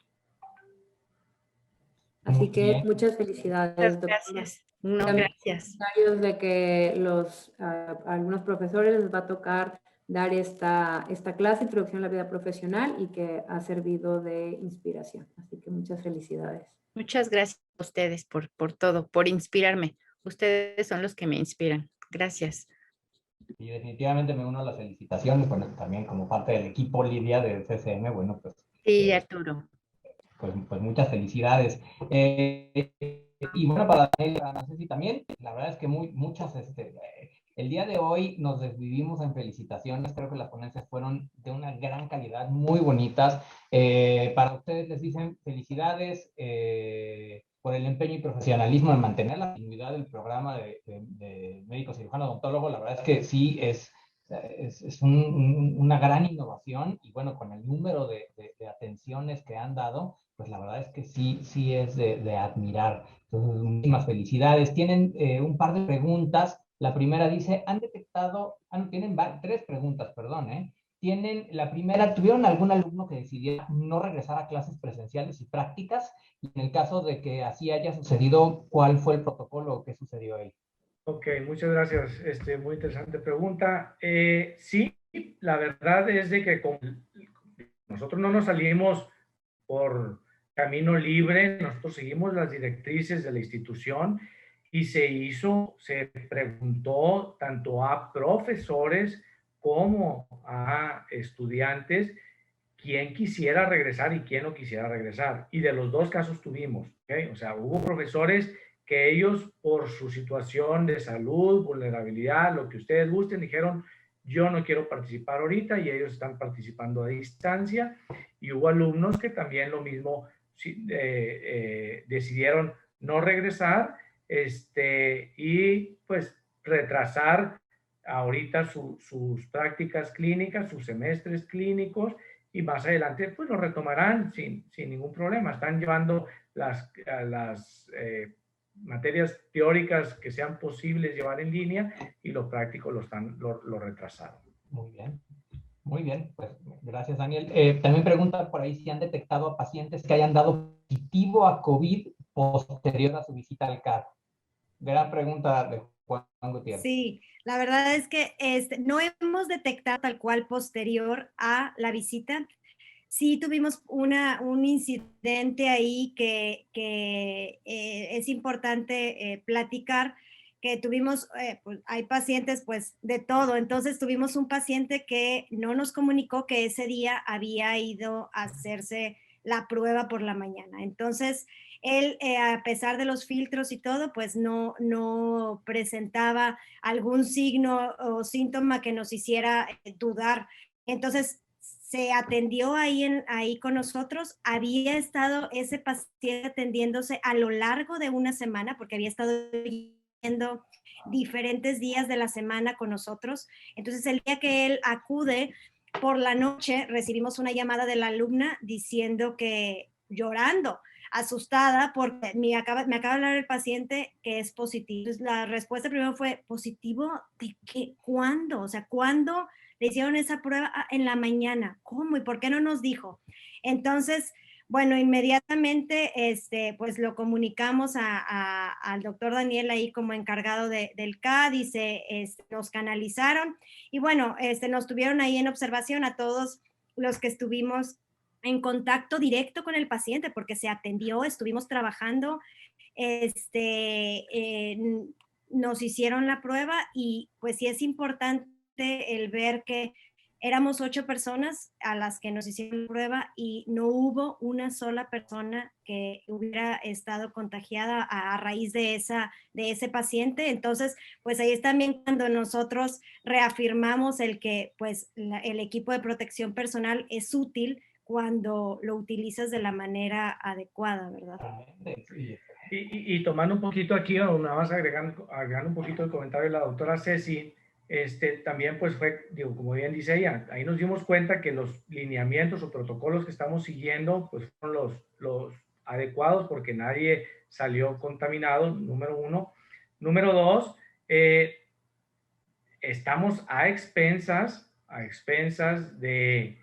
Así que muchas felicidades, doctor.
Gracias. No,
También
gracias.
comentarios de que a algunos profesores les va a tocar dar esta clase, Introducción a la Vida Profesional, y que ha servido de inspiración. Así que muchas felicidades.
Muchas gracias a ustedes por todo, por inspirarme. Ustedes son los que me inspiran. Gracias.
Y definitivamente me uno a las felicitaciones, bueno, también como parte del equipo Lidia del CCM, bueno, pues.
Sí, Arturo.
Pues muchas felicidades. Y bueno, para Ceci también, la verdad es que muchas, el día de hoy nos desvivimos en felicitaciones, creo que las ponencias fueron de una gran calidad, muy bonitas. Para ustedes les dicen felicidades por el empeño y profesionalismo en mantener la continuidad del programa de médico cirujano odontólogo. La verdad es que sí es una gran innovación, y bueno, con el número de atenciones que han dado, pues la verdad es que sí es de admirar. Entonces, muchísimas felicidades. Tienen un par de preguntas. La primera dice, tienen 3 preguntas, perdón, la primera, ¿tuvieron algún alumno que decidiera no regresar a clases presenciales y prácticas? Y en el caso de que así haya sucedido, ¿cuál fue el protocolo o qué sucedió ahí?
Ok, muchas gracias. Muy interesante pregunta. Sí, la verdad es de que nosotros no nos salimos por camino libre, nosotros seguimos las directrices de la institución y se preguntó tanto a profesores como a estudiantes quién quisiera regresar y quién no quisiera regresar. Y de los dos casos tuvimos, ¿okay? O sea, hubo profesores que ellos, por su situación de salud, vulnerabilidad, lo que ustedes gusten, dijeron, yo no quiero participar ahorita, y ellos están participando a distancia. Y hubo alumnos que también lo mismo decidieron no regresar y pues retrasar ahorita sus prácticas clínicas, sus semestres clínicos, y más adelante pues lo retomarán sin ningún problema. Están llevando las materias teóricas que sean posibles llevar en línea, y lo práctico lo retrasaron.
Muy bien. Muy bien, pues gracias, Daniel. También preguntan por ahí si han detectado a pacientes que hayan dado positivo a COVID posterior a su visita al CAR. Gran pregunta de Juan Gutiérrez.
Sí, la verdad es que no hemos detectado tal cual posterior a la visita. Sí tuvimos un incidente ahí que es importante platicar, que tuvimos, pues, hay pacientes pues de todo. Entonces tuvimos un paciente que no nos comunicó que ese día había ido a hacerse la prueba por la mañana. Entonces él, a pesar de los filtros y todo, pues no presentaba algún signo o síntoma que nos hiciera dudar. Entonces se atendió ahí con nosotros. Había estado ese paciente atendiéndose a lo largo de una semana, porque había estado yendo diferentes días de la semana con nosotros. Entonces el día que él acude por la noche, recibimos una llamada de la alumna diciendo que, llorando, asustada, porque me acaba de hablar el paciente que es positivo. Entonces la respuesta primero fue, ¿positivo de qué? ¿Cuándo? O sea, ¿cuándo le hicieron esa prueba? En la mañana. ¿Cómo? ¿Y por qué no nos dijo? Entonces, bueno, inmediatamente pues lo comunicamos al doctor Daniel ahí como encargado del CAD, y nos canalizaron, y bueno, nos tuvieron ahí en observación a todos los que estuvimos en contacto directo con el paciente, porque se atendió, estuvimos trabajando, nos hicieron la prueba, y pues sí es importante el ver que éramos 8 personas a las que nos hicieron la prueba, y no hubo una sola persona que hubiera estado contagiada a raíz de ese paciente. Entonces, pues ahí es también cuando nosotros reafirmamos el que pues el equipo de protección personal es útil cuando lo utilizas de la manera adecuada, ¿verdad?
Y tomando un poquito aquí, nada más agregando un poquito el comentario de la doctora Ceci, también pues fue, digo, como bien dice ella, ahí nos dimos cuenta que los lineamientos o protocolos que estamos siguiendo pues fueron los adecuados porque nadie salió contaminado, número uno. Número dos, estamos a expensas de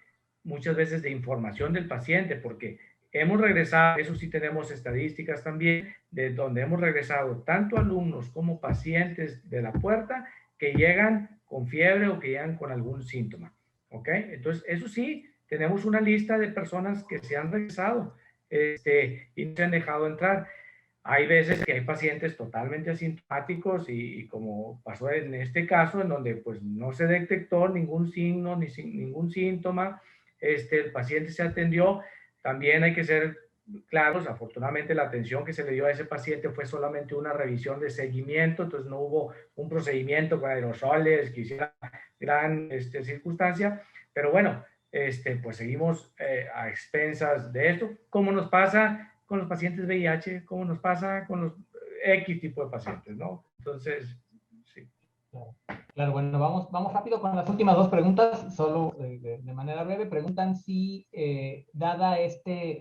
muchas veces de información del paciente, porque hemos regresado, eso sí tenemos estadísticas también, de donde hemos regresado tanto alumnos como pacientes de la puerta que llegan con fiebre o que llegan con algún síntoma, ¿ok? Entonces, eso sí, tenemos una lista de personas que se han regresado y no se han dejado entrar. Hay veces que hay pacientes totalmente asintomáticos y como pasó en este caso, en donde pues no se detectó ningún signo ni ningún síntoma, el paciente se atendió. También hay que ser claros, afortunadamente la atención que se le dio a ese paciente fue solamente una revisión de seguimiento, entonces no hubo un procedimiento con aerosoles que hiciera gran circunstancia, pero bueno, pues seguimos a expensas de esto. ¿Cómo nos pasa con los pacientes VIH? ¿Cómo nos pasa con los X tipo de pacientes, no? Entonces, sí.
Claro, bueno, vamos rápido con las últimas dos preguntas, solo de manera breve. Preguntan si, dada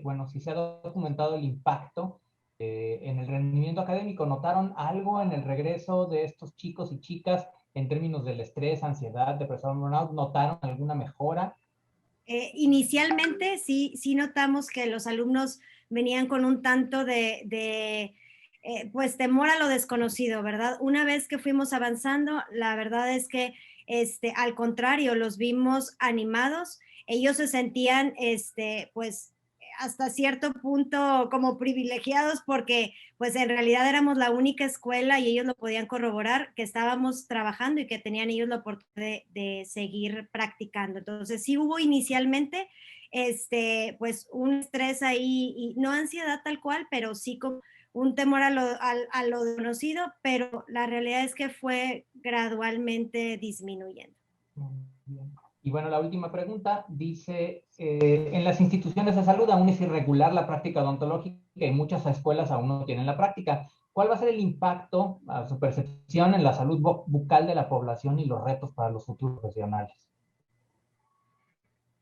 bueno, si se ha documentado el impacto en el rendimiento académico, ¿notaron algo en el regreso de estos chicos y chicas en términos del estrés, ansiedad, depresión, burnout? ¿Notaron alguna mejora?
Inicialmente sí notamos que los alumnos venían con un tanto de pues temor a lo desconocido, ¿verdad? Una vez que fuimos avanzando, la verdad es que al contrario, los vimos animados, ellos se sentían pues hasta cierto punto como privilegiados porque pues en realidad éramos la única escuela y ellos lo podían corroborar que estábamos trabajando y que tenían ellos la oportunidad de seguir practicando. Entonces sí hubo inicialmente pues un estrés ahí y no ansiedad tal cual, pero sí como un temor a lo desconocido, pero la realidad es que fue gradualmente disminuyendo.
Y bueno, la última pregunta dice, en las instituciones de salud aún es irregular la práctica odontológica y muchas escuelas aún no tienen la práctica. ¿Cuál va a ser el impacto a su percepción en la salud bucal de la población y los retos para los futuros profesionales?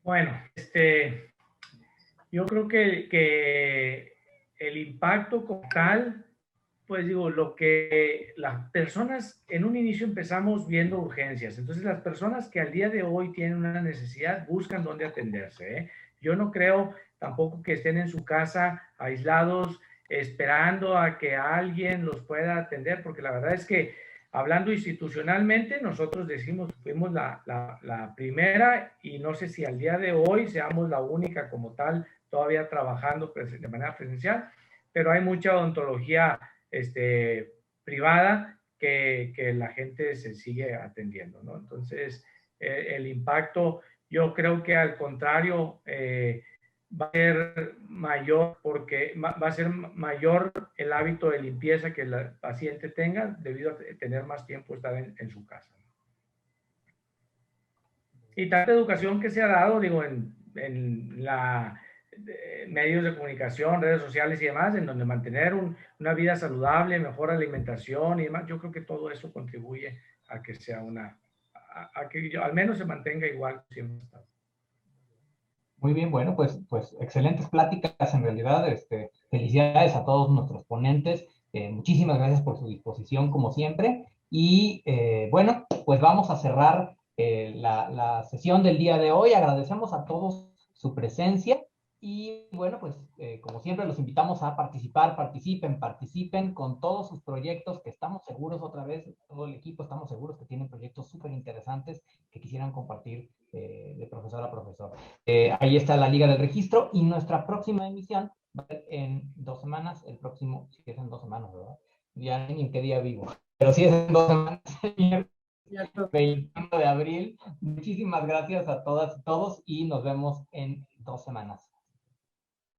Bueno, yo creo que el impacto como tal, pues digo, lo que las personas, en un inicio empezamos viendo urgencias, entonces las personas que al día de hoy tienen una necesidad buscan dónde atenderse, ¿eh? Yo no creo tampoco que estén en su casa aislados esperando a que alguien los pueda atender, porque la verdad es que hablando institucionalmente, nosotros decimos, fuimos la primera y no sé si al día de hoy seamos la única como tal todavía trabajando de manera presencial, pero hay mucha odontología privada que la gente se sigue atendiendo, ¿no? Entonces, el impacto, yo creo que al contrario, va a ser mayor porque va a ser mayor el hábito de limpieza que el paciente tenga debido a tener más tiempo estar en su casa. Y tanta educación que se ha dado, digo, en medios de comunicación, redes sociales y demás, en donde mantener una vida saludable, mejor alimentación y demás, yo creo que todo eso contribuye a que sea a que al menos se mantenga igual siempre.
Muy bien, bueno, pues excelentes pláticas en realidad. Felicidades a todos nuestros ponentes. Muchísimas gracias por su disposición, como siempre. Y bueno, pues vamos a cerrar la sesión del día de hoy. Agradecemos a todos su presencia. Y bueno, pues como siempre los invitamos a participar, participen con todos sus proyectos que estamos seguros, otra vez, todo el equipo estamos seguros que tienen proyectos súper interesantes que quisieran compartir de profesor a profesor. Ahí está la liga del registro y nuestra próxima emisión va a ser en 2 semanas, el próximo, si es en 2 semanas, ¿verdad? Ya ni en qué día vivo, pero si es en 2 semanas, el 21 de abril. Muchísimas gracias a todas y todos y nos vemos en 2 semanas.